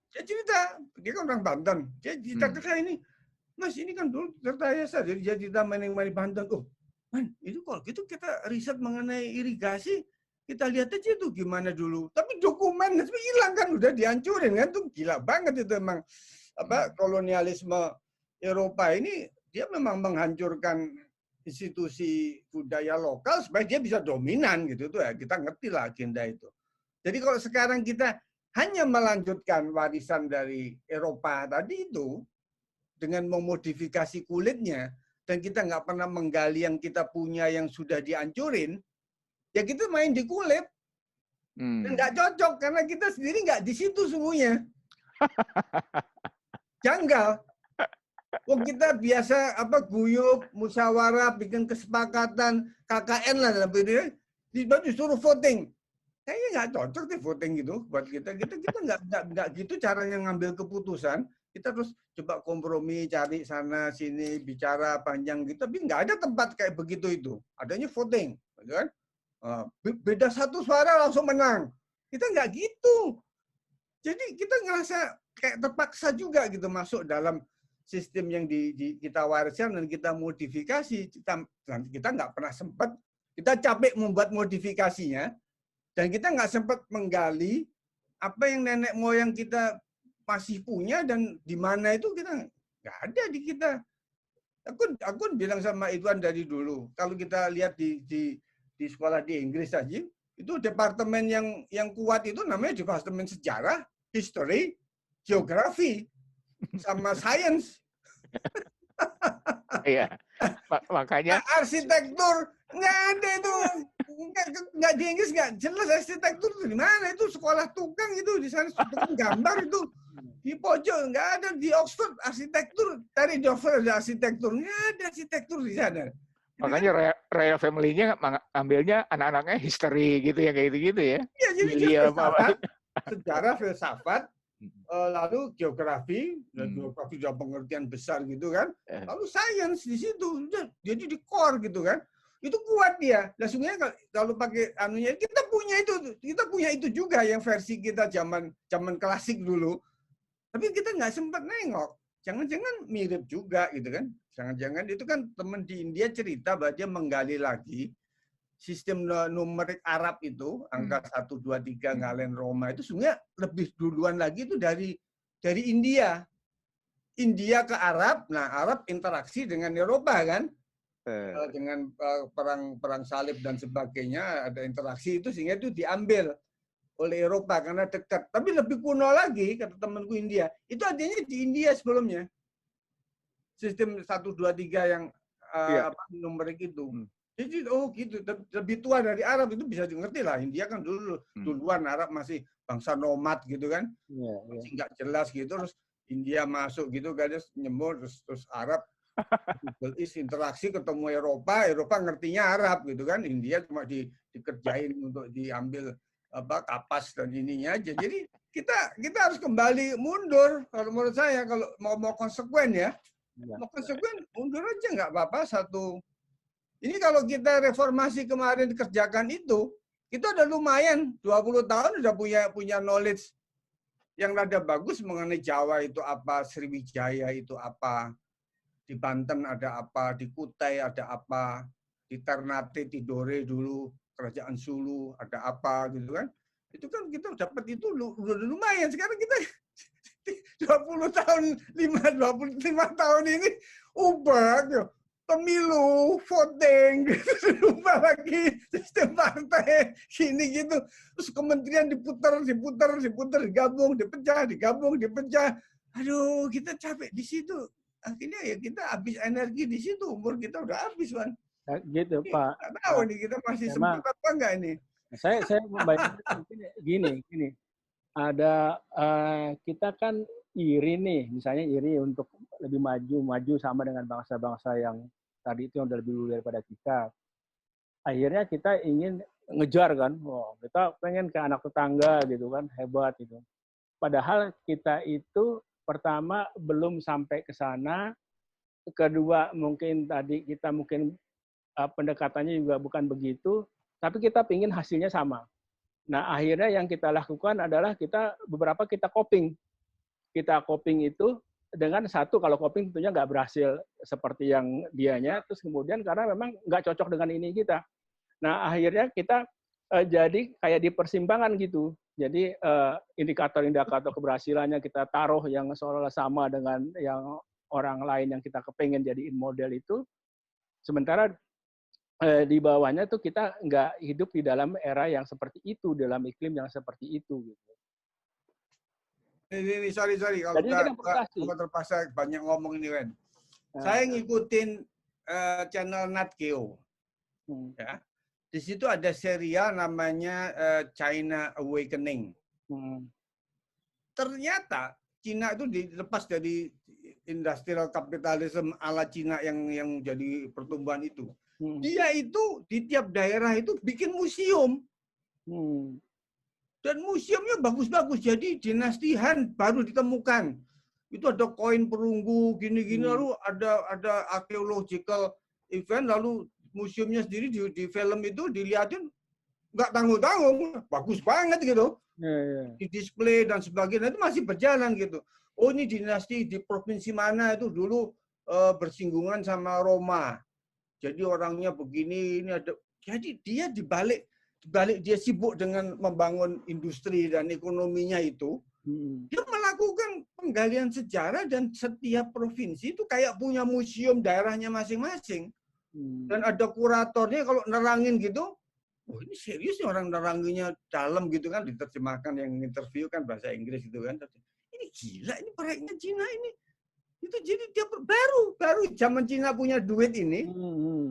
dia cerita, dia kan orang Banten. Dia cerita ke saya ini, Mas ini kan dulu Tirtayasa, jadi dia cerita main Banten. Oh, Man, itu kalau gitu kita riset mengenai irigasi, kita lihat aja tuh gimana dulu. Tapi dokumen itu hilang kan, udah dihancurin kan, tuh gila banget itu emang kolonialisme Eropa ini dia memang menghancurkan institusi budaya lokal supaya dia bisa dominan gitu tuh ya. Kita ngerti lah agenda itu. Jadi kalau sekarang kita hanya melanjutkan warisan dari Eropa tadi itu dengan memodifikasi kulitnya, dan kita nggak pernah menggali yang kita punya yang sudah dihancurin, ya kita main di kulit. Dan nggak cocok, karena kita sendiri nggak di situ semuanya. Janggal. Wong kita biasa guyup, musyawarah, bikin kesepakatan, KKN lah dalam video, disuruh voting. Kayaknya nggak cocok deh voting gitu buat kita. Kita nggak gitu caranya ngambil keputusan. Kita terus coba kompromi, cari sana sini, bicara panjang gitu, tapi nggak ada tempat kayak begitu itu. Adanya voting, kan? Beda satu suara langsung menang. Kita nggak gitu. Jadi kita ngerasa kayak terpaksa juga gitu masuk dalam sistem yang kita wariskan dan kita modifikasi. Kita nggak pernah sempat, kita capek membuat modifikasinya, dan kita nggak sempat menggali apa yang nenek moyang kita masih punya dan di mana itu kita nggak ada di kita. Aku bilang sama Idwan dari dulu, kalau kita lihat di sekolah di Inggris aja, itu departemen yang kuat itu namanya departemen sejarah, history, geografi. sama sains. Iya. Makanya Arsitektur nggak ada itu, nggak di Inggris nggak jelas arsitektur di mana, itu sekolah tukang itu di sana tukang gambar itu di pojok, nggak ada. Di Oxford arsitektur, cari di Oxford ada arsitektur, nggak ada arsitektur di sana. makanya Royal Family-nya ambilnya anak-anaknya history gitu ya, kayak gitu ya. Iya, jadi William sejarah, filsafat, lalu geografi, dan geografi sudah pengertian besar gitu kan. Lalu sains di situ, jadi di core gitu kan. Itu kuat dia. Nah, sebenarnya kalau pakai anunya, kita punya itu juga yang versi kita zaman klasik dulu. Tapi kita nggak sempat nengok. Jangan-jangan mirip juga gitu kan. Jangan-jangan itu kan teman di India cerita bahwa dia menggali lagi sistem numerik Arab itu, angka 1, 2, 3 ngalahin Roma itu sebenarnya lebih duluan lagi itu dari India. India ke Arab, nah Arab interaksi dengan Eropa kan, dengan perang salib dan sebagainya, ada interaksi itu sehingga itu diambil oleh Eropa karena dekat. Tapi lebih kuno lagi, kata temanku India, itu adanya di India sebelumnya. Sistem 1, 2, 3 yang numerik itu. Jadi gitu, lebih tua dari Arab itu bisa ngerti lah. India kan duluan, Arab masih bangsa nomad gitu kan, masih nggak jelas gitu. Terus India masuk gitu kan, nyemur, terus Arab, Middle East interaksi ketemu Eropa ngertinya Arab gitu kan. India cuma dikerjain untuk diambil kapas dan ininya aja. Jadi kita harus kembali mundur kalau menurut saya, kalau mau konsekuen ya. Mau konsekuen mundur aja nggak apa-apa satu. Ini kalau kita reformasi kemarin dikerjakan itu udah lumayan 20 tahun udah punya knowledge yang rada bagus mengenai Jawa itu apa, Sriwijaya itu apa, di Banten ada apa, di Kutai ada apa, di Ternate, Tidore dulu kerajaan Sulu ada apa gitu kan. Itu kan kita dapat itu udah lumayan. Sekarang kita 25 tahun ini ubah gitu. Pemilu, voting, ubah lagi sistem partai, gini gitu. Terus kementerian diputar, digabung, dipecah. Aduh, kita capek di situ. Akhirnya ya kita habis energi di situ, umur kita udah habis, Wan. Gitu, Pak. Nggak tahu nih kita masih sempat apa enggak ini. Saya membayangkan gini. Ada kita kan iri nih, misalnya iri untuk lebih maju sama dengan bangsa-bangsa yang tadi itu yang udah lebih dulu daripada kita. Akhirnya kita ingin ngejar kan, kita pengen ke anak tetangga gitu kan, hebat gitu. Padahal kita itu pertama belum sampai ke sana, kedua mungkin tadi kita pendekatannya juga bukan begitu, tapi kita pingin hasilnya sama. Nah, akhirnya yang kita lakukan adalah kita coping. Kita coping itu dengan satu, kalau coping tentunya nggak berhasil seperti yang dianya, terus kemudian karena memang nggak cocok dengan ini kita. Nah, akhirnya kita jadi kayak di persimpangan gitu. Jadi indikator keberhasilannya kita taruh yang seolah-olah sama dengan yang orang lain yang kita kepengen jadiin model itu. Sementara di bawahnya tuh kita nggak hidup di dalam era yang seperti itu, dalam iklim yang seperti itu gitu. Ini sorry kalau udah terpaksa banyak ngomong ini kan. Saya ngikutin channel Nat Geo. Ya. Di situ ada serial namanya China Awakening. Ternyata Cina itu dilepas dari industrial capitalism ala Cina yang jadi pertumbuhan itu. Dia itu di tiap daerah itu bikin museum. Dan museumnya bagus-bagus. Jadi dinasti Han baru ditemukan. Itu ada koin perunggu gini-gini, lalu ada archaeological event, lalu museumnya sendiri di film itu dilihatin nggak tanggung-tanggung, bagus banget gitu. Di display dan sebagainya itu masih berjalan gitu. Oh, ini dinasti di provinsi mana itu dulu bersinggungan sama Roma. Jadi orangnya begini, ini ada. Jadi dia dibalik dia sibuk dengan membangun industri dan ekonominya itu, dia melakukan penggalian sejarah dan setiap provinsi itu kayak punya museum daerahnya masing-masing. Dan ada kuratornya kalau nerangin gitu, oh ini serius nih orang neranginnya dalam gitu kan, diterjemahkan yang interview kan bahasa Inggris gitu kan. Ini gila ini proyeknya Cina ini. Itu jadi dia baru zaman Cina punya duit ini,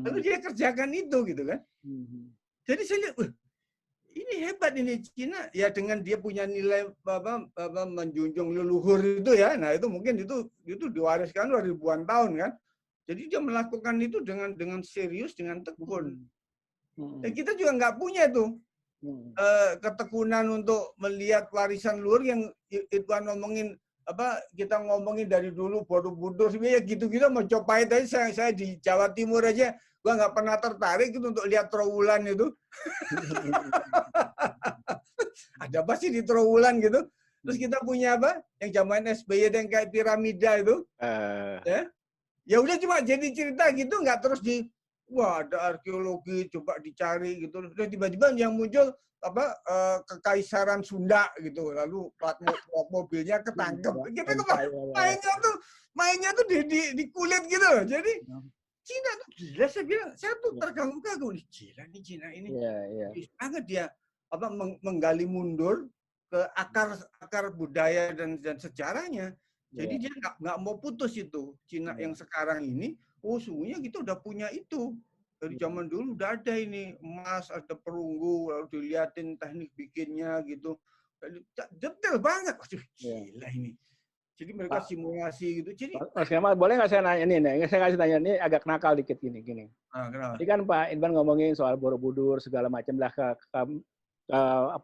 lalu dia kerjakan itu gitu kan. Jadi saya lihat, ini hebat ini Cina ya dengan dia punya nilai menjunjung leluhur itu ya. Nah itu mungkin itu diwariskan ribuan tahun kan. Jadi dia melakukan itu dengan serius, dengan tekun. Dan kita juga nggak punya itu ketekunan untuk melihat warisan luhur yang Ridwan ngomongin kita ngomongin dari dulu Borobudur ya gitu-gitu mau coba tadi saya di Jawa Timur aja gua nggak pernah tertarik gitu untuk lihat Trowulan itu. Ada apa sih di Trowulan gitu? Terus kita punya apa? Yang zaman SBY yang kayak piramida itu. Ya udah cuma jadi cerita gitu nggak terus wah ada arkeologi coba dicari gitu. Terus tiba-tiba yang muncul kekaisaran Sunda gitu, lalu plat mobilnya ketangkep. Kita mainnya tuh di kulit gitu loh. Jadi Cina tuh gila, saya bilang, saya tuh terganggu-ganggu nih, gila nih Cina ini. Sangat dia menggali mundur ke akar budaya dan sejarahnya. Jadi dia nggak mau putus itu. Cina yang sekarang ini, sungguhnya kita udah punya itu. Dari zaman dulu udah ada ini emas, ada perunggu, lalu dilihatin teknik bikinnya gitu. Detail banget. Waduh, gila ini. Jadi mereka simulasi gitu. Jadi Mas Kemal, boleh nggak saya nanya ini? Saya kasih tanya ini agak nakal dikit gini. Tadi kan Pak Idwan ngomongin soal Borobudur segala macam lah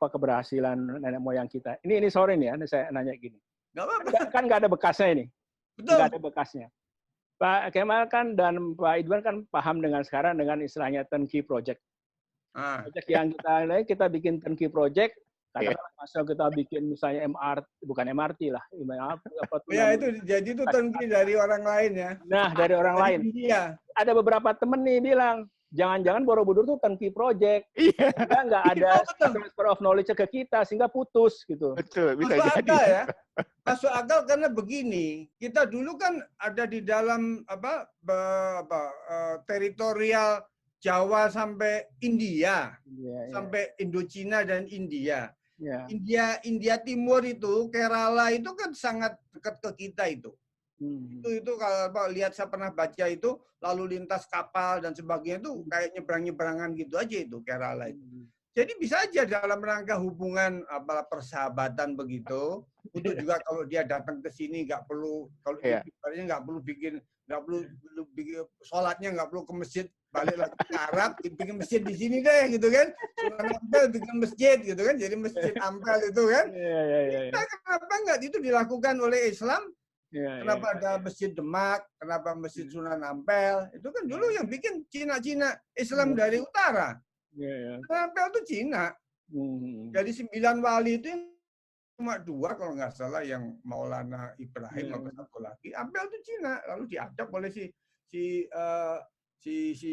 keberhasilan nenek moyang kita. Ini sorry nih ya, saya nanya gini. Nggak apa-apa. Kan nggak ada bekasnya ini. Betul. Nggak ada bekasnya. Pak Kemal kan dan Pak Idwan kan paham dengan sekarang dengan istilahnya turnkey project. Project yang kita bikin turnkey project, katakanlah masuk kita bikin misalnya bukan MRT lah. Ya itu jadi itu turnkey dari orang lain ya. Nah dari orang lain. Iya. Ada beberapa temen nih bilang, jangan-jangan Borobudur tuh turnkey project. Sehingga nggak ada transfer of knowledge ke kita sehingga putus gitu. Betul, bisa masuk jadi. Akal ya. Masuk akal karena begini, kita dulu kan ada di dalam teritorial Jawa sampai India, sampai Indochina dan India. India Timur itu Kerala itu kan sangat dekat ke kita itu. Itu kalau lihat saya pernah baca itu lalu lintas kapal dan sebagainya itu kayak nyebrang-nyebrangan gitu aja itu Kerala itu. Jadi bisa aja dalam rangka hubungan persahabatan begitu untuk juga kalau dia datang ke sini nggak perlu nggak perlu bikin sholatnya nggak perlu ke masjid balik lagi ke Arab bikin masjid di sini deh gitu kan. Sunan Ampel bikin masjid gitu kan jadi masjid Ampel itu kan. Kenapa nggak itu dilakukan oleh Islam? Kenapa ada Masjid Demak? Kenapa Masjid Sunan Ampel? Itu kan dulu yang bikin Cina Islam dari utara. Ampel itu Cina. Dari 9 wali itu cuma 2 kalau nggak salah yang Maulana Ibrahim atau satu lagi. Ampel itu Cina. Lalu diadap oleh si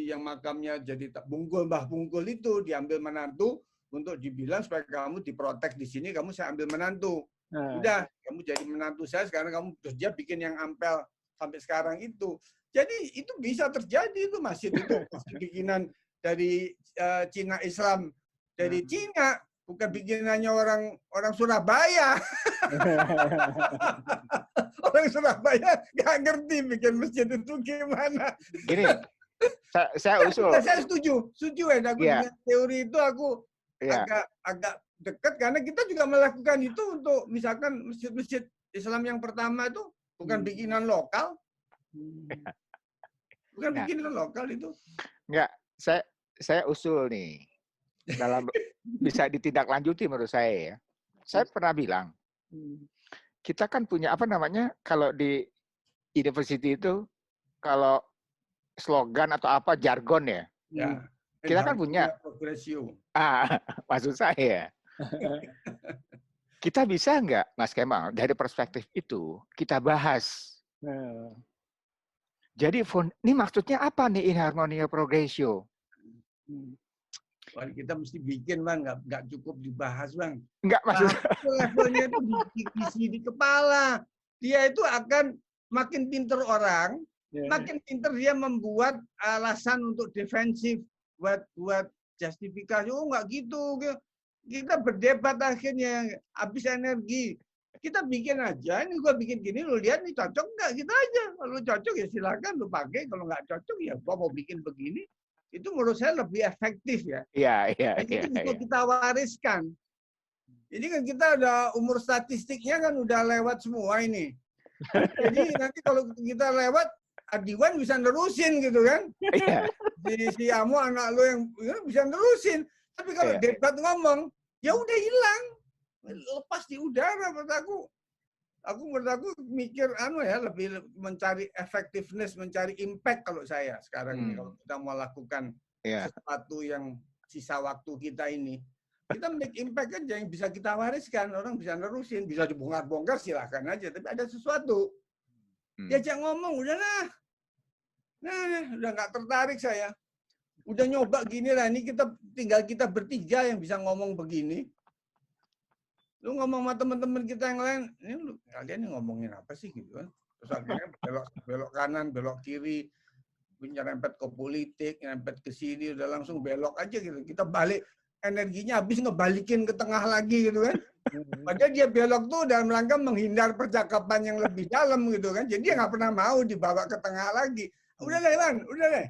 yang makamnya jadi Mbah Bungkul itu diambil menantu untuk dibilang supaya kamu diprotek di sini, kamu saya ambil menantu. Udah, kamu jadi menantu saya, sekarang kamu terus dia bikin yang Ampel sampai sekarang itu. Jadi itu bisa terjadi itu masjid itu bikinan dari Cina Islam dari Cina, bukan bikinannya orang Surabaya. Orang Surabaya nggak ngerti bikin masjid itu gimana. Gini, saya usul. Saya setuju ya. Aku dengan teori itu aku agak dekat karena kita juga melakukan itu untuk misalkan masjid-masjid Islam yang pertama itu bukan bikinan lokal. Bukan bikinan lokal itu. Enggak, saya usul nih. Dalam bisa ditindaklanjuti menurut saya ya. Saya pernah bilang kita kan punya kalau di university itu kalau slogan atau apa jargon ya. Kita kan punya. Maksud saya. Kita bisa nggak, Mas Kemal, dari perspektif itu kita bahas. Jadi ini maksudnya apa nih inharmonia progressio? Kita mesti bikin Bang, nggak cukup dibahas Bang. Nggak maksudnya. Levelnya itu di kepala. Dia itu akan makin pinter orang, makin pinter dia membuat alasan untuk defensif, buat justifikasi. Oh nggak gitu. Kita berdebat akhirnya habis energi. Kita bikin aja, ini gua bikin gini, lu lihat nih cocok nggak, gitu aja. Kalau cocok ya silakan lu pakai, kalau nggak cocok ya gua mau bikin begini. Itu menurut saya lebih efektif ya. Iya, iya, Dan iya, itu bisa iya. kita wariskan. Ini kan kita udah umur statistiknya kan udah lewat semua ini. Jadi nanti kalau kita lewat, Adiwan bisa nerusin gitu kan. Iya, Si Amo anak lo yang bisa nerusin. Tapi kalau Iya. debat ngomong, ya udah hilang. Lepas di udara menurut aku. Menurut aku mikir lebih mencari effectiveness, mencari impact kalau saya sekarang ini kalau kita mau lakukan Iya. sesuatu yang sisa waktu kita ini. Kita make impact aja yang bisa kita wariskan, orang bisa nerusin, bisa dibongkar-bongkar silahkan aja, tapi ada sesuatu. Diajak ngomong, udahlah. Nah, udah nggak tertarik saya. Udah nyoba gini lah, ini tinggal kita bertiga yang bisa ngomong begini. Lu ngomong sama teman-teman kita yang lain, ini kalian ini ngomongin apa sih gitu kan? Terus akhirnya belok kanan, belok kiri, nyerempet ke politik, nyerempet ke sini, udah langsung belok aja gitu. Kita balik, energinya habis ngebalikin ke tengah lagi gitu kan. Padahal dia belok tuh dalam rangka menghindar percakapan yang lebih dalam gitu kan. Jadi dia nggak pernah mau dibawa ke tengah lagi. Udah deh, Lan, udah deh.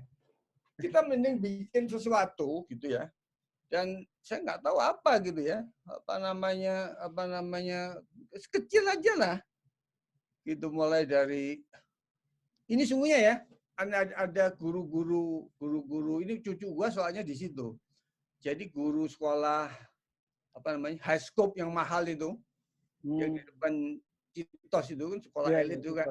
Kita mending bikin sesuatu gitu ya. Dan saya nggak tahu apa gitu ya, apa namanya kecil aja lah, gitu mulai dari ini sungguhnya ya, ada guru-guru ini cucu gua soalnya di situ, jadi guru sekolah high scope yang mahal itu, yang di depan Citos itu kan sekolah elit juga.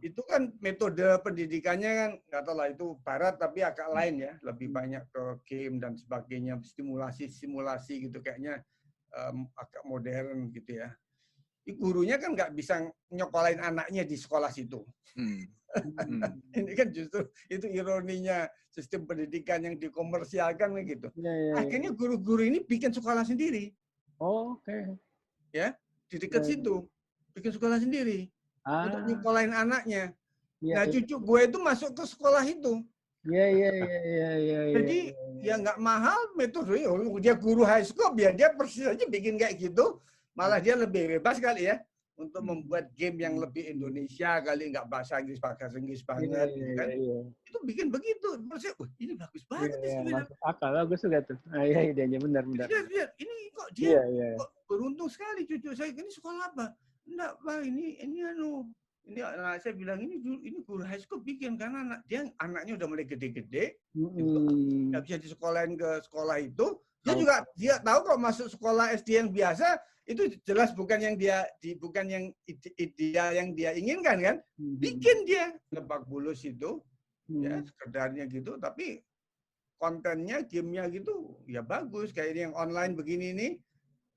Itu kan metode pendidikannya kan nggak tahu lah itu barat tapi agak lain ya, lebih banyak ke game dan sebagainya, simulasi gitu kayaknya agak modern gitu ya. Gurunya kan nggak bisa nyokolain anaknya di sekolah situ. Ini kan justru itu ironinya sistem pendidikan yang dikomersialkan gitu. Akhirnya guru-guru ini bikin sekolah sendiri. Oh, oke. Ya, di dekat situ. Bikin sekolah sendiri untuk nyekolahin anaknya. Nah, cucu gue itu masuk ke sekolah itu. Iya. Jadi ya nggak mahal metodenya. Dia guru high school, biar dia persis aja bikin kayak gitu. Malah dia lebih bebas kali ya untuk membuat game yang lebih Indonesia kali, nggak bahasa Inggris banget, gitu kan. Itu bikin begitu. Maksudnya, ini bagus banget. Masuk akal, bagus juga tuh. Iya, idenya benar. Lihat, ini kok dia kok beruntung sekali cucu saya. Ini sekolah apa? Enggak, Pak, ini anak saya bilang ini guru high school bikin karena anaknya udah mulai gede-gede, nggak bisa disekolahin ke sekolah itu. Dia tahu kok masuk sekolah SD yang biasa itu jelas bukan yang ideal yang dia inginkan kan. Bikin dia Lebak Bulus itu, ya sekedarnya gitu, tapi kontennya, gamenya gitu, ya bagus kayak ini yang online begini nih.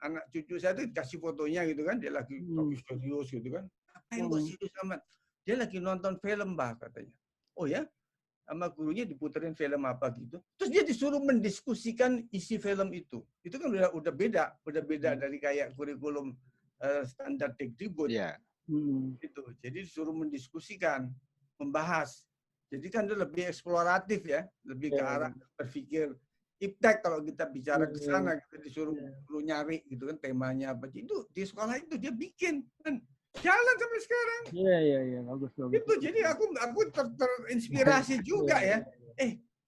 Anak cucu saya tuh kasih fotonya gitu kan, dia lagi serius gitu kan. Apain kok serius amat? Dia lagi nonton film, Mbak, katanya. Oh ya? Sama gurunya diputerin film apa gitu. Terus dia disuruh mendiskusikan isi film itu. Itu kan udah beda dari kayak kurikulum standar Dikdikbud. Iya. Gitu. Jadi disuruh mendiskusikan, membahas. Jadi kan dia lebih eksploratif ya, lebih ke arah berpikir iptek kalau kita bicara ke sana, kita disuruh nyari gitu kan temanya apa. Itu di sekolah itu dia bikin kan jalan sampai sekarang. Iya, bagus. Itu jadi aku terinspirasi juga ya.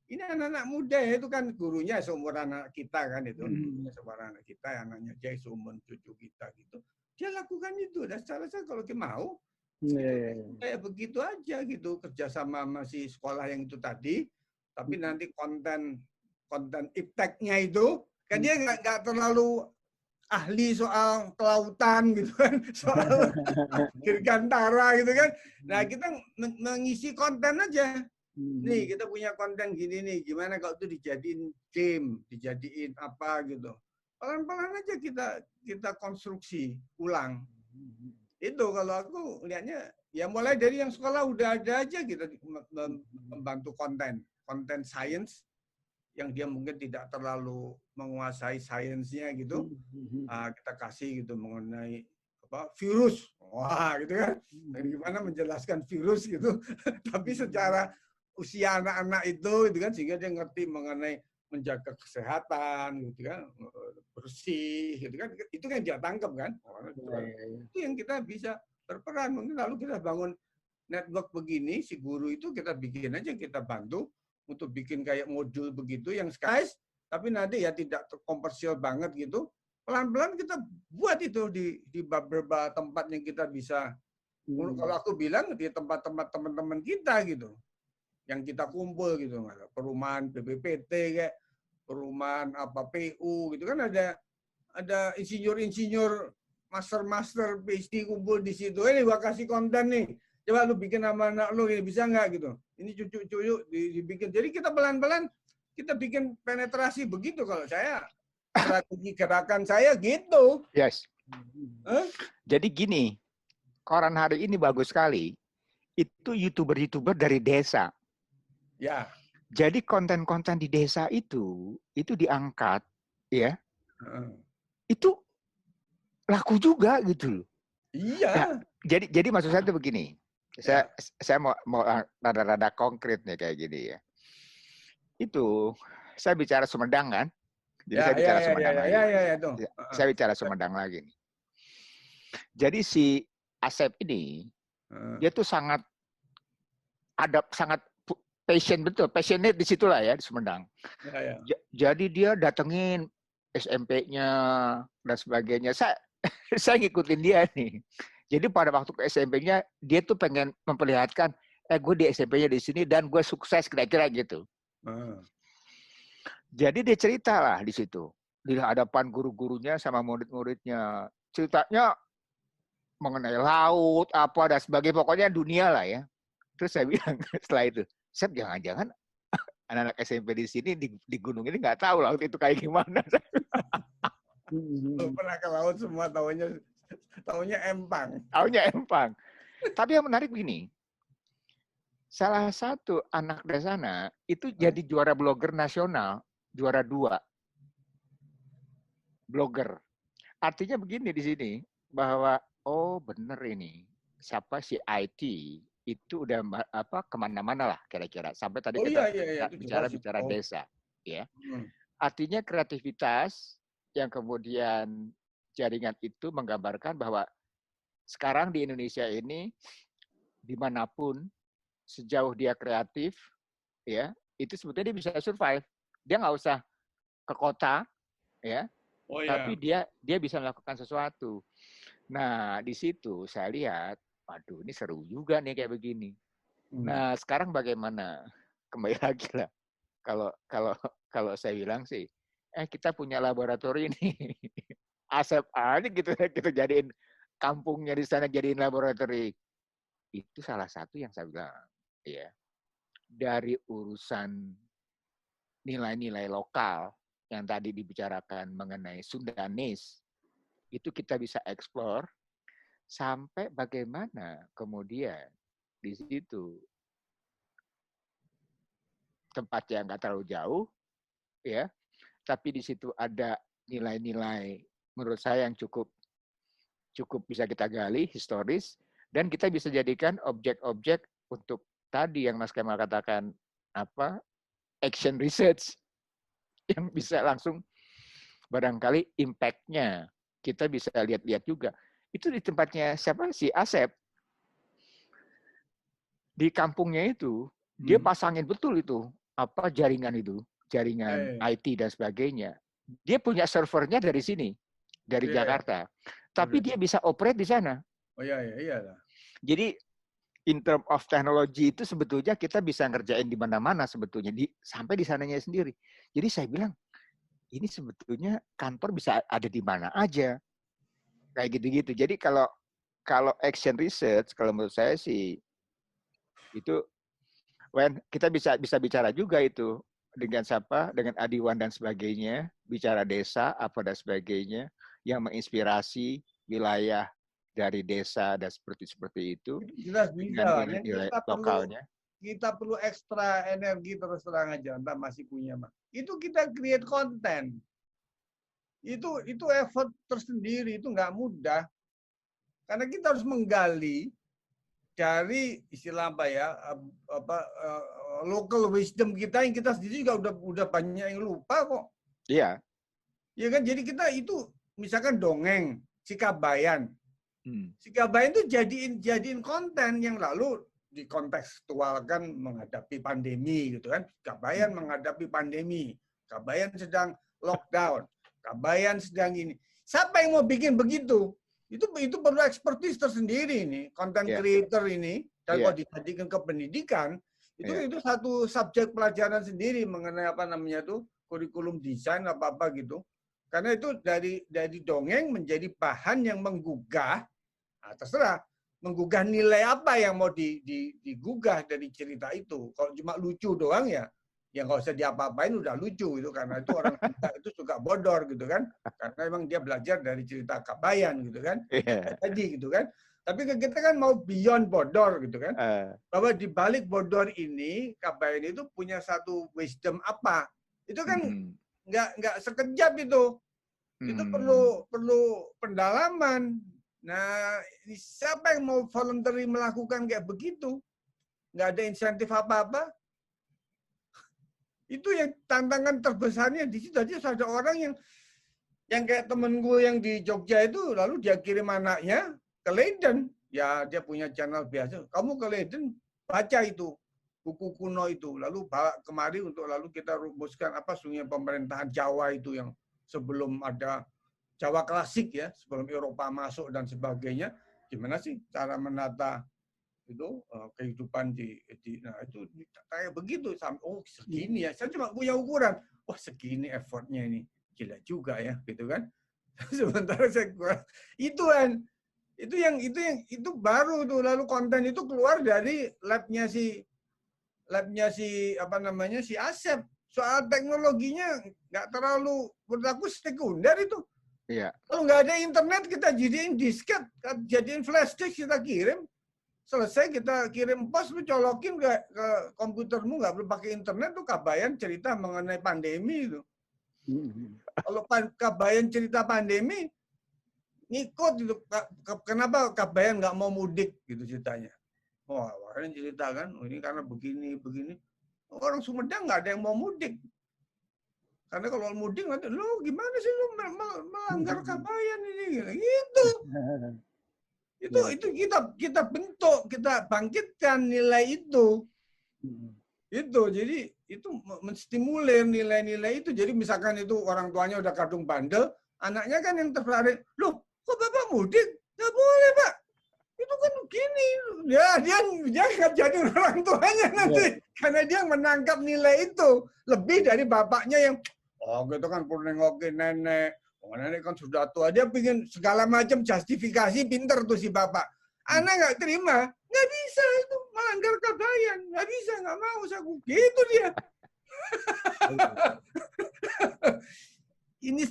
Ini anak-anak muda ya, itu kan gurunya seumuran anak kita kan itu. Seumuran anak kita, anaknya dia seumuran cucu kita gitu. Dia lakukan itu. Dan secara saya kalau dia mau kayak begitu aja gitu, kerjasama masih sekolah yang itu tadi, tapi nanti konten ipteknya itu kan dia nggak terlalu ahli soal kelautan gitu kan, soal dirgantara gitu kan. Nah, kita mengisi konten aja. Nih, kita punya konten gini nih, gimana kalau itu dijadiin game, dijadiin apa gitu. Pelan-pelan aja kita konstruksi ulang. Itu kalau aku lihatnya ya mulai dari yang sekolah udah ada aja kita membantu konten science yang dia mungkin tidak terlalu menguasai sainsnya gitu, kita kasih gitu mengenai virus, wah gitu kan, gimana menjelaskan virus gitu, tapi secara usia anak-anak itu gitu kan, sehingga dia ngerti mengenai menjaga kesehatan, gitu kan, bersih, gitu kan, itu kan dia tangkap kan, itu yang kita bisa berperan. Mungkin lalu kita bangun network begini, si guru itu kita bikin aja, kita bantu untuk bikin kayak modul begitu yang guys, tapi nanti ya tidak komersial banget gitu. Pelan-pelan kita buat itu di beberapa tempat yang kita bisa. Kalau aku bilang di tempat-tempat teman-teman kita gitu, yang kita kumpul gitu, perumahan BPPT kayak perumahan apa PU gitu kan, ada insinyur-insinyur master PhD kumpul di situ. Ini gua kasih konten nih. Coba lu bikin sama anak lu, ini bisa nggak gitu? Ini cucu-cucu dibikin. Jadi kita pelan-pelan kita bikin penetrasi begitu. Kalau saya strategi gerakan saya gitu. Yes. Jadi gini, koran hari ini bagus sekali. Itu YouTuber dari desa. Ya. Jadi konten-konten di desa itu diangkat, ya. Itu laku juga gitu loh. Iya. Nah, jadi maksud saya itu begini. Saya mau rada-rada konkret nih kayak gini ya. Itu saya bicara Sumedang kan. Jadi saya bicara Sumedang lagi. Saya bicara Sumedang lagi nih. Jadi si Asep ini dia tuh sangat passionate di situlah ya di Sumedang. Jadi dia datengin SMP-nya dan sebagainya. Saya ngikutin dia nih. Jadi pada waktu ke SMP-nya, dia tuh pengen memperlihatkan, gue di SMP-nya di sini dan gue sukses kira-kira gitu. Jadi dia cerita lah di situ. Di hadapan guru-gurunya sama murid-muridnya. Ceritanya mengenai laut, apa, dan sebagainya. Pokoknya dunia lah ya. Terus saya bilang setelah itu, Sep, jangan-jangan anak-anak SMP di sini, di gunung ini nggak tahu laut itu kayak gimana. Pernah ke laut semua taunya empang. Tapi yang menarik begini, salah satu anak dari sana itu jadi juara blogger nasional, juara 2 blogger. Artinya begini di sini, bahwa oh bener ini, siapa si IT itu udah kemana-mana lah kira-kira. Sampai tadi kita bicara desa, ya. Artinya kreativitas yang kemudian jaringan itu menggambarkan bahwa sekarang di Indonesia ini dimanapun sejauh dia kreatif, ya itu sebetulnya dia bisa survive. Dia nggak usah ke kota, ya, tapi dia bisa melakukan sesuatu. Nah di situ saya lihat, waduh ini seru juga nih kayak begini. Nah sekarang bagaimana? Kembali lagi lah. Kalau saya bilang sih, kita punya laboratorium nih. Asep aja gitu kita jadiin kampungnya di sana jadiin laboratorium. Itu salah satu yang saya bilang, ya. Dari urusan nilai-nilai lokal yang tadi dibicarakan mengenai Sundanese, itu kita bisa explore sampai bagaimana kemudian di situ tempat yang nggak terlalu jauh, ya, tapi di situ ada nilai-nilai menurut saya yang cukup bisa kita gali historis dan kita bisa jadikan objek-objek untuk tadi yang Mas Kemal katakan action research yang bisa langsung barangkali impact-nya kita bisa lihat-lihat juga. Itu di tempatnya siapa si Asep di kampungnya itu dia pasangin betul itu jaringan IT dan sebagainya. Dia punya servernya dari sini, dari Jakarta. Tapi dia bisa operate di sana. Iya. Jadi in term of technology itu sebetulnya kita bisa ngerjain di mana-mana sebetulnya sampai di sananya sendiri. Jadi saya bilang ini sebetulnya kantor bisa ada di mana aja. Kayak gitu-gitu. Jadi kalau action research kalau menurut saya sih itu kita bisa bicara juga itu dengan siapa, dengan Adiwan dan sebagainya, bicara desa apa dan sebagainya yang menginspirasi wilayah dari desa dan seperti itu. Jelas bisa. Nilai lokalnya. Kita perlu ekstra energi terus terang aja, Mbak masih punya, Mbak. Itu kita create konten. Itu effort tersendiri, itu nggak mudah. Karena kita harus menggali dari istilah apa ya, local wisdom kita yang kita sendiri juga udah banyak yang lupa kok. Iya. Ya kan, jadi kita itu misalkan dongeng si Kabayan. Si Hmm. Kabayan itu jadiin konten yang lalu dikontekstualkan menghadapi pandemi gitu kan. Kabayan menghadapi pandemi. Kabayan sedang lockdown. Kabayan sedang ini. Siapa yang mau bikin begitu? Itu perlu expertise tersendiri ini, konten Yeah. creator ini. Dan Yeah. kalau dijadikan ke pendidikan, Yeah. itu satu subjek pelajaran sendiri mengenai apa namanya tuh kurikulum desain apa gitu. Karena itu dari dongeng menjadi bahan yang menggugah, nah, terserah menggugah nilai apa yang mau digugah dari cerita itu. Kalau cuma lucu doang ya nggak usah diapa-apain, udah lucu itu, karena itu orang itu suka bodor gitu kan, karena emang dia belajar dari cerita Kabayan gitu kan, Yeah. tadi gitu kan. Tapi kita kan mau beyond bodor gitu kan, bahwa di balik bodor ini Kabayan itu punya satu wisdom apa, itu kan nggak sekejap itu perlu pendalaman. Nah, siapa yang mau voluntary melakukan kayak begitu? Nggak ada insentif apa-apa. Itu yang tantangan terbesarnya di situ. Jadi ada orang yang kayak temen gue yang di Jogja itu, lalu dia kirim anaknya ke Leiden. Ya, dia punya channel biasa. Kamu ke Leiden, baca itu buku kuno itu, lalu bawa kemari untuk lalu kita rumuskan apa sungai pemerintahan Jawa itu yang sebelum ada Jawa klasik ya, sebelum Eropa masuk dan sebagainya. Gimana sih cara menata itu kehidupan nah itu kayak begitu. Oh segini ya, saya cuma punya ukuran, oh segini effortnya ini, gila juga ya gitu kan. Sementara saya itu kan itu baru tuh, lalu konten itu keluar dari labnya si apa namanya si Asep. Soal teknologinya nggak terlalu, menurut aku sekunder itu. Iya. Kalau nggak ada internet kita jadiin disket, jadiin flash disk kita kirim. Selesai kita kirim pos, lu colokin ke komputermu, nggak perlu pakai internet tuh. Kabayan cerita mengenai pandemi itu. Kalau Kabayan cerita pandemi, ngikut itu. Kenapa Kabayan nggak mau mudik gitu ceritanya? Wah, kalian cerita kan, ini karena begini. Orang Sumedang nggak ada yang mau mudik. Karena kalau mudik nanti, lu gimana sih lu melanggar Kabayan ini? Gitu. Itu kita bentuk, kita bangkitkan nilai itu. Jadi itu menstimulir nilai-nilai itu. Jadi misalkan itu orang tuanya udah kadung bandel, anaknya kan yang tertarik, loh kok bapak mudik? Nggak boleh pak, itu kan gini. Ya dia nggak jadi orang tuanya nanti, karena dia menangkap nilai itu lebih dari bapaknya yang oh gitu kan perlu nengokin nenek. Oh, nenek kan sudah tua, dia pengen segala macam justifikasi, pinter tuh si bapak. Anak nggak terima, nggak bisa itu melanggar Kabayan, nggak bisa, nggak mau aku. Gitu dia. Ini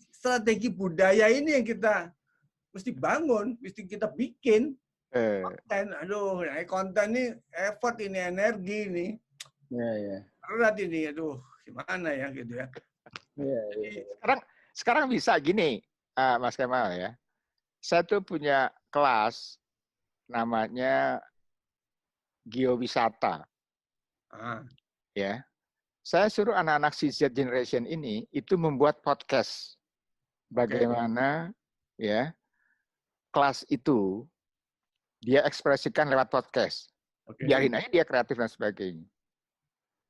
strategi budaya ini yang kita mesti bangun, mesti kita bikin konten. Aduh, konten ini effort, ini energi ini. Berat ini, aduh, gimana ya gitu ya. Sekarang bisa gini, Mas Kemal ya. Saya tuh punya kelas namanya Geowisata. Ya. Saya suruh anak-anak si Z Generation ini itu membuat podcast. Bagaimana ya kelas itu dia ekspresikan lewat podcast. Biarin aja dia kreatif dan sebagainya.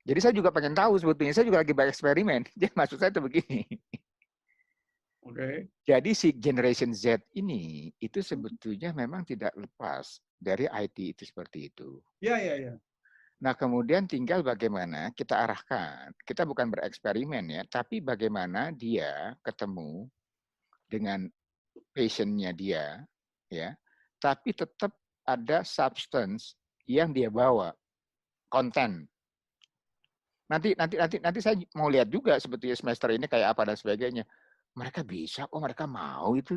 Jadi saya juga pengen tahu sebetulnya, saya juga lagi bereksperimen. Jadi maksud saya itu begini. Jadi si Generation Z ini itu sebetulnya memang tidak lepas dari IT itu seperti itu. Iya. Nah kemudian tinggal bagaimana kita arahkan. Kita bukan bereksperimen ya, tapi bagaimana dia ketemu dengan passionnya dia, ya. Tapi tetap ada substance yang dia bawa, konten. Nanti saya mau lihat juga sebetulnya semester ini kayak apa dan sebagainya. Mereka bisa kok, mereka mau itu.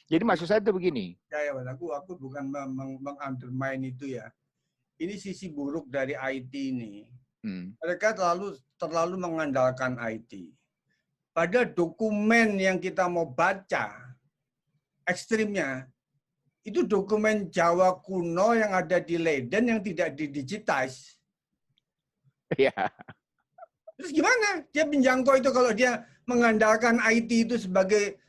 Jadi maksud saya itu begini. Ya, aku bukan meng-undermine itu ya. Ini sisi buruk dari IT ini. Mereka terlalu mengandalkan IT. Pada dokumen yang kita mau baca, ekstrimnya, itu dokumen Jawa kuno yang ada di Leiden yang tidak didigitize. Iya. Terus gimana dia menjangkau itu kalau dia mengandalkan IT itu sebagai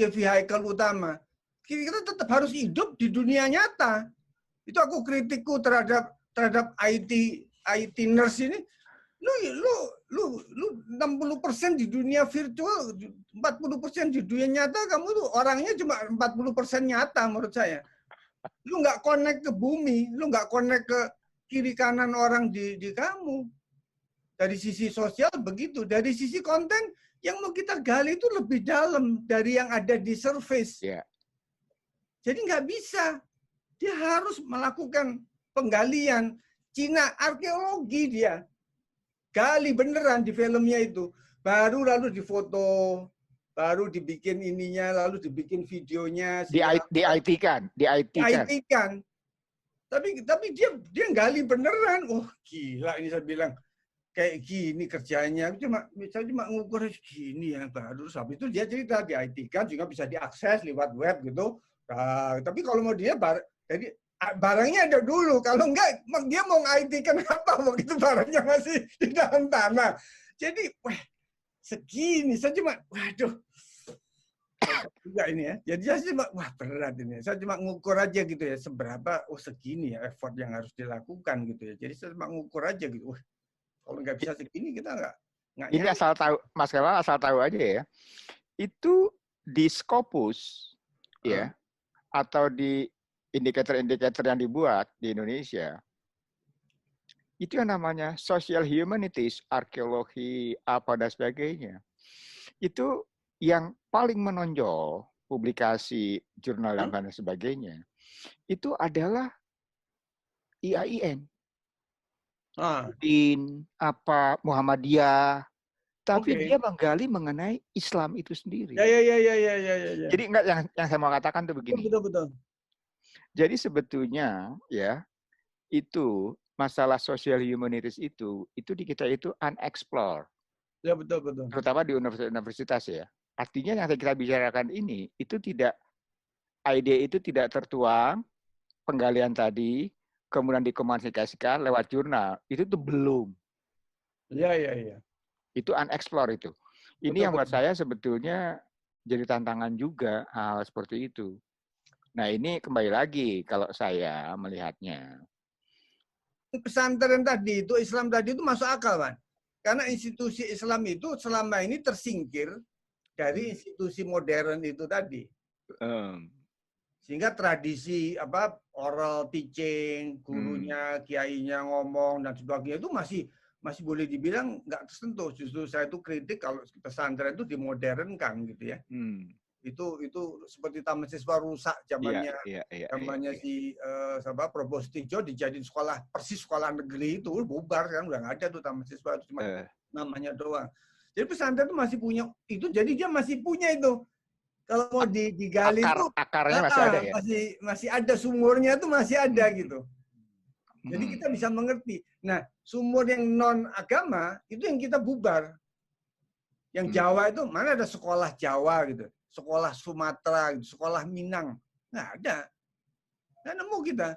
vehicle utama? Kita tetap harus hidup di dunia nyata. Itu aku kritikku terhadap IT nurse ini. Lu 60% di dunia virtual, 40% di dunia nyata, kamu tuh orangnya cuma 40% nyata menurut saya. Lu nggak connect ke bumi, lu nggak connect ke kiri kanan orang di kamu. Dari sisi sosial begitu, dari sisi konten yang mau kita gali itu lebih dalam dari yang ada di surface. Yeah. Jadi nggak bisa, dia harus melakukan penggalian. Cina arkeologi dia. Gali beneran di filmnya itu. Baru lalu difoto, baru dibikin ininya, lalu dibikin videonya. Di-IT-kan. Tapi dia gali beneran. Oh gila, ini saya bilang kayak gini kerjanya. Saya cuma ngukur gini ya baru. Habis itu dia cerita di IT-kan juga bisa diakses lewat web gitu. Nah, tapi kalau mau dia jadi barangnya ada dulu. Kalau enggak, dia mau IT-kan apa? Waktu itu barangnya masih di dalam tanah. Jadi, wah, segini. Saya cuma, waduh. Juga ini ya. Jadi saya cuma, wah berat ini. Saya cuma ngukur aja gitu ya. Seberapa, segini ya effort yang harus dilakukan gitu ya. Jadi saya cuma ngukur aja gitu. Wah, kalau nggak bisa segini, kita nggak ini nyari. Asal tahu, Mas Kemal asal tahu aja ya. Itu di Scopus, ya, atau di indikator-indikator yang dibuat di Indonesia, itu yang namanya social humanities, arkeologi, apa dan sebagainya. Itu yang paling menonjol, publikasi, jurnal dan sebagainya, itu adalah IAIN. Muhammadiyah. Tapi dia menggali mengenai Islam itu sendiri. Ya. Jadi enggak yang saya mau katakan tuh begini. Betul. Jadi sebetulnya ya itu masalah social humanities itu di kita itu unexplored. Ya betul. Terutama di universitas ya. Artinya yang kita bicarakan ini itu tidak ide itu tidak tertuang penggalian tadi kemudian dikomunikasikan lewat jurnal itu tuh belum. Iya. Itu unexplored itu. Ini yang buat saya sebetulnya jadi tantangan juga hal seperti itu. Nah ini kembali lagi kalau saya melihatnya. Pesantren tadi itu, Islam tadi itu masuk akal, Pak. Karena institusi Islam itu selama ini tersingkir dari institusi modern itu tadi. Sehingga tradisi oral teaching, gurunya, kiainya ngomong dan sebagainya itu masih boleh dibilang nggak tersentuh. Justru saya itu kritik kalau pesantren itu dimodernkan gitu ya. Itu seperti taman siswa rusak zamannya si Prof. Tijo dijadiin sekolah persis sekolah negeri itu bubar kan udah nggak ada tuh taman siswa itu cuma namanya doang. Jadi pesantren itu masih punya itu, jadi dia masih punya itu. Kalau mau digali itu akarnya masih ada ya. Masih ada sumurnya tuh masih ada gitu. Jadi kita bisa mengerti. Nah, sumur yang non agama itu yang kita bubar. Yang Jawa itu mana ada sekolah Jawa gitu. Sekolah Sumatera, sekolah Minang, nggak ada, nggak nemu kita,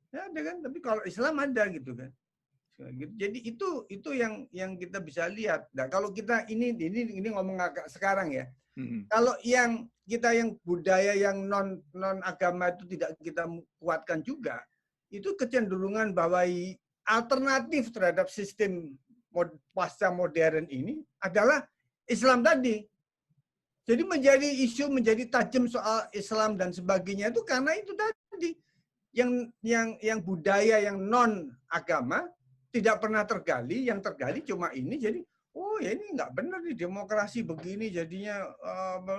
nggak ada kan? Tapi kalau Islam ada gitu kan. Jadi itu yang kita bisa lihat. Nah kalau kita ini ngomong agak sekarang ya. Kalau yang budaya yang non agama itu tidak kita kuatkan juga, itu kecenderungan bahwa alternatif terhadap sistem pasca modern ini adalah Islam tadi. Jadi menjadi tajam soal Islam dan sebagainya itu karena itu tadi yang budaya yang non agama tidak pernah tergali, yang tergali cuma ini. Jadi ya ini nggak benar nih demokrasi begini jadinya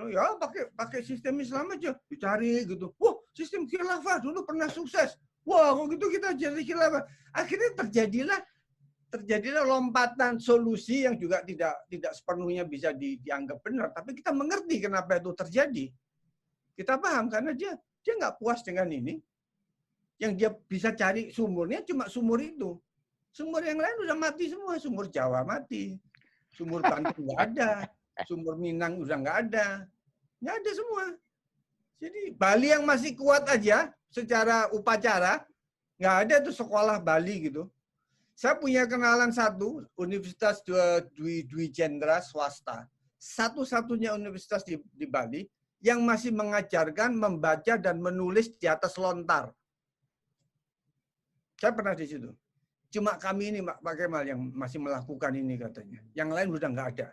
ya pakai sistem Islam aja dicari gitu. Wah sistem khilafah dulu pernah sukses. Wah kok gitu kita jadi khilafah. Akhirnya terjadilah lompatan solusi yang juga tidak sepenuhnya bisa dianggap benar, tapi kita mengerti kenapa itu terjadi. Kita paham karena dia nggak puas dengan ini. Yang dia bisa cari sumurnya cuma sumur itu. Sumur yang lain udah mati semua. Sumur Jawa mati, sumur Banten nggak ada, sumur Minang udah nggak ada semua. Jadi Bali yang masih kuat aja secara upacara, nggak ada tuh sekolah Bali gitu. Saya punya kenalan satu, Universitas Dwi Jendra swasta. Satu-satunya universitas di Bali yang masih mengajarkan membaca dan menulis di atas lontar. Saya pernah di situ. Cuma kami ini, Pak Kemal, yang masih melakukan ini katanya. Yang lain udah nggak ada.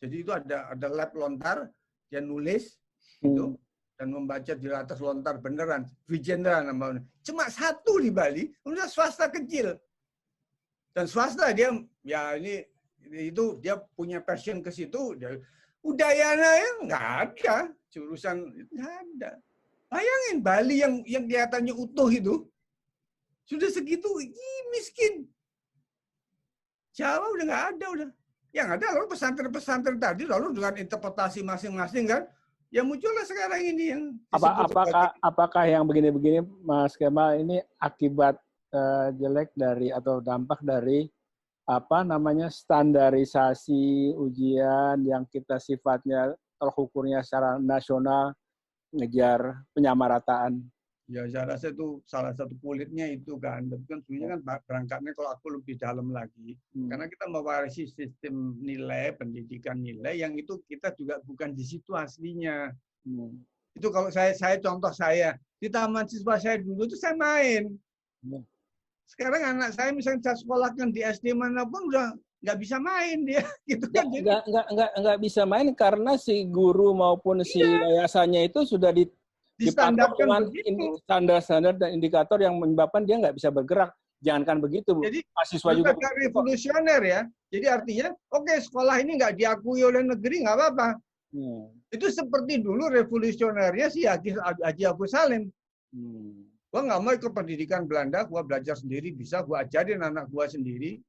Jadi itu ada lab lontar, dia nulis, gitu, dan membaca di atas lontar beneran. Dwi Jendra namanya. Cuma satu di Bali, universitas swasta kecil. Dan swasta dia, ya ini itu dia punya passion ke situ. Udayana yang nggak ada, jurusan nggak ada. Bayangin Bali yang kelihatannya utuh itu, sudah segitu miskin. Jawa udah nggak ada udah. Yang ada lalu pesantren-pesantren tadi lalu dengan interpretasi masing-masing kan. Yang muncullah sekarang ini yang apakah yang begini-begini Mas Kemal ini akibat jelek dari atau dampak dari apa namanya standarisasi ujian yang kita sifatnya terukurnya secara nasional ngejar penyamarataan. Ya saya rasa itu salah satu kulitnya itu kan. Tapi kan sebenarnya kan berangkatnya kalau aku lebih dalam lagi. Karena kita mewarisi sistem nilai, pendidikan nilai yang itu kita juga bukan di situ aslinya. Itu kalau saya contoh saya di taman siswa saya dulu itu saya main. Sekarang anak saya misalnya saya sekolahkan di SD manapun udah nggak bisa main dia, gitu kan? Nggak bisa main karena si guru maupun si yayasannya itu sudah dipatok dengan standar-standar dan indikator yang menyebabkan dia nggak bisa bergerak. Jangankan begitu, jadi mahasiswa juga revolusioner ya. Jadi artinya, oke, sekolah ini nggak diakui oleh negeri nggak apa-apa. Itu seperti dulu revolusionernya si Haji Agus Salim. Gua nggak mau ikut pendidikan Belanda, gua belajar sendiri bisa, gua ajarin anak gua sendiri.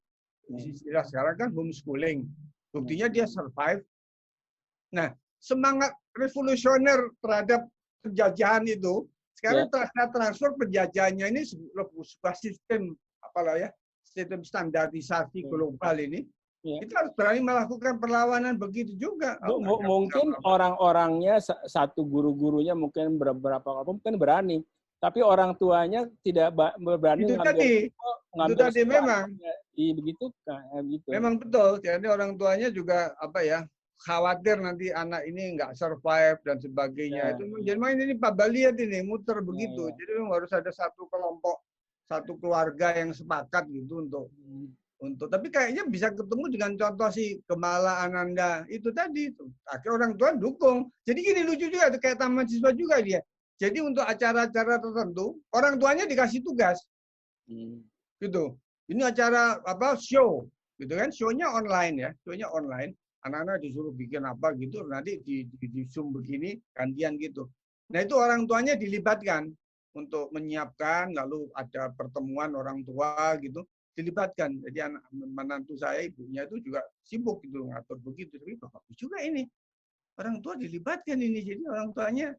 Istilah sekarang kan homeschooling. Buktinya dia survive. Nah, semangat revolusioner terhadap penjajahan itu sekarang transfer penjajahannya ini sebuah sistem sistem standarisasi global ini. Kita harus berani melakukan perlawanan begitu juga. Mungkin orang-orangnya satu guru-gurunya mungkin beberapa mungkin berani. Tapi orang tuanya tidak berani itu tadi memang begitu kan gitu. Memang betul. Jadi orang tuanya juga khawatir nanti anak ini nggak survive dan sebagainya. Itu jadi main ini Pak Bali ini muter begitu. Jadi memang harus ada satu kelompok, satu keluarga yang sepakat gitu untuk tapi kayaknya bisa ketemu dengan contoh si Kemala Ananda itu tadi itu. Akhirnya orang tua dukung. Jadi gini lucu juga kayak taman siswa juga dia. Jadi untuk acara-acara tertentu, orang tuanya dikasih tugas. Gitu. Ini acara show, gitu kan? Show-nya online ya, show-nya online. Anak-anak disuruh bikin apa gitu, nanti di Zoom begini, gantian gitu. Nah, itu orang tuanya dilibatkan untuk menyiapkan, lalu ada pertemuan orang tua gitu, dilibatkan. Jadi anak menantu saya, ibunya itu juga sibuk gitu ngatur begitu. Tapi bagus juga ini. Orang tua dilibatkan ini. Jadi orang tuanya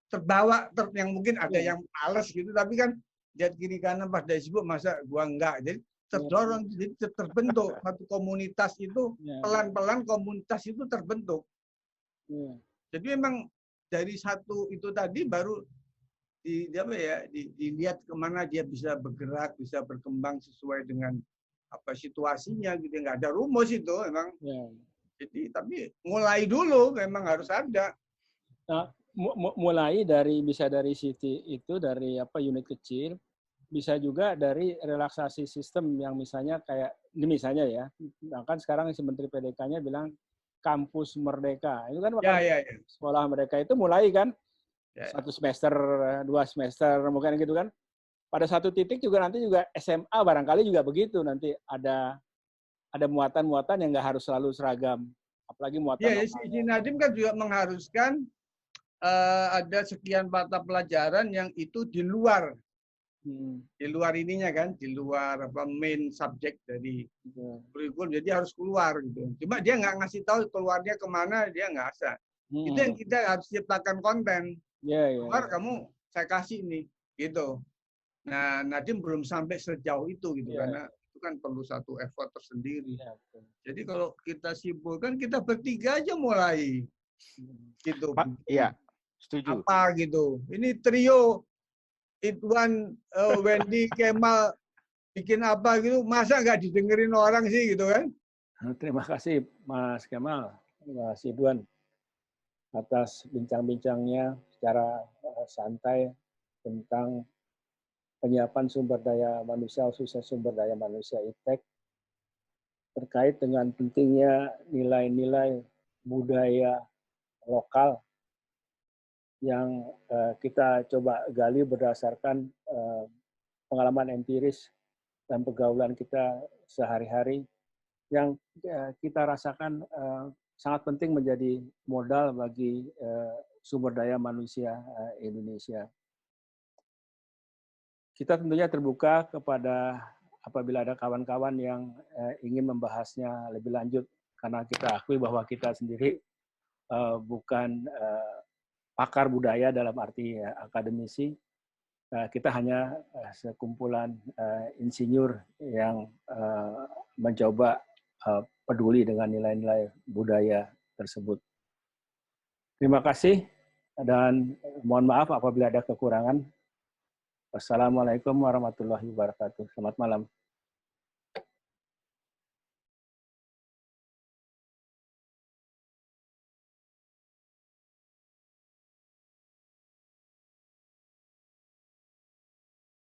terbawa yang mungkin ada yang males gitu, tapi kan lihat kiri kanan pada sibuk masa gua enggak. Jadi terdorong, jadi terbentuk satu komunitas itu pelan-pelan komunitas itu terbentuk. Jadi memang dari satu itu tadi baru dilihat kemana dia bisa bergerak, bisa berkembang sesuai dengan situasinya gitu. Nggak ada rumus itu memang. Jadi tapi mulai dulu memang harus ada. Nah, mulai bisa dari city itu dari unit kecil, bisa juga dari relaksasi sistem yang misalnya kayak ini misalnya ya, kan sekarang si Menteri PDK-nya bilang kampus merdeka, itu kan sekolah mereka itu mulai kan 1 semester, 2 semester mungkin gitu kan. Pada satu titik juga nanti juga SMA barangkali juga begitu, nanti ada muatan-muatan yang nggak harus selalu seragam, apalagi muatan. Si Nadiem kan juga mengharuskan ada sekian mata pelajaran yang itu di luar ininya kan, di luar main subjek dari kurikulum, jadi harus keluar gitu. Cuma dia nggak ngasih tahu keluarnya kemana, dia nggak asal. Itu yang kita harus ciptakan konten. Keluar kamu saya kasih ini gitu. Nah, Nadiem belum sampai sejauh itu gitu karena itu kan perlu satu effort tersendiri. Jadi kalau kita simpulkan kita bertiga aja mulai. Gitu. Setuju. apa gitu. Ini trio Idwan, Wendy, Kemal bikin apa gitu, masa nggak didengerin orang sih gitu kan? Terima kasih Mas Kemal, Mas Idwan atas bincang-bincangnya secara santai tentang penyiapan sumber daya manusia, khususnya sumber daya manusia ITEK, terkait dengan pentingnya nilai-nilai budaya lokal yang kita coba gali berdasarkan pengalaman empiris dan pergaulan kita sehari-hari yang kita rasakan sangat penting menjadi modal bagi sumber daya manusia Indonesia. Kita tentunya terbuka kepada apabila ada kawan-kawan yang ingin membahasnya lebih lanjut, karena kita akui bahwa kita sendiri bukan pakar budaya dalam arti akademisi. Kita hanya sekumpulan insinyur yang mencoba peduli dengan nilai-nilai budaya tersebut. Terima kasih dan mohon maaf apabila ada kekurangan. Wassalamualaikum warahmatullahi wabarakatuh. Selamat malam.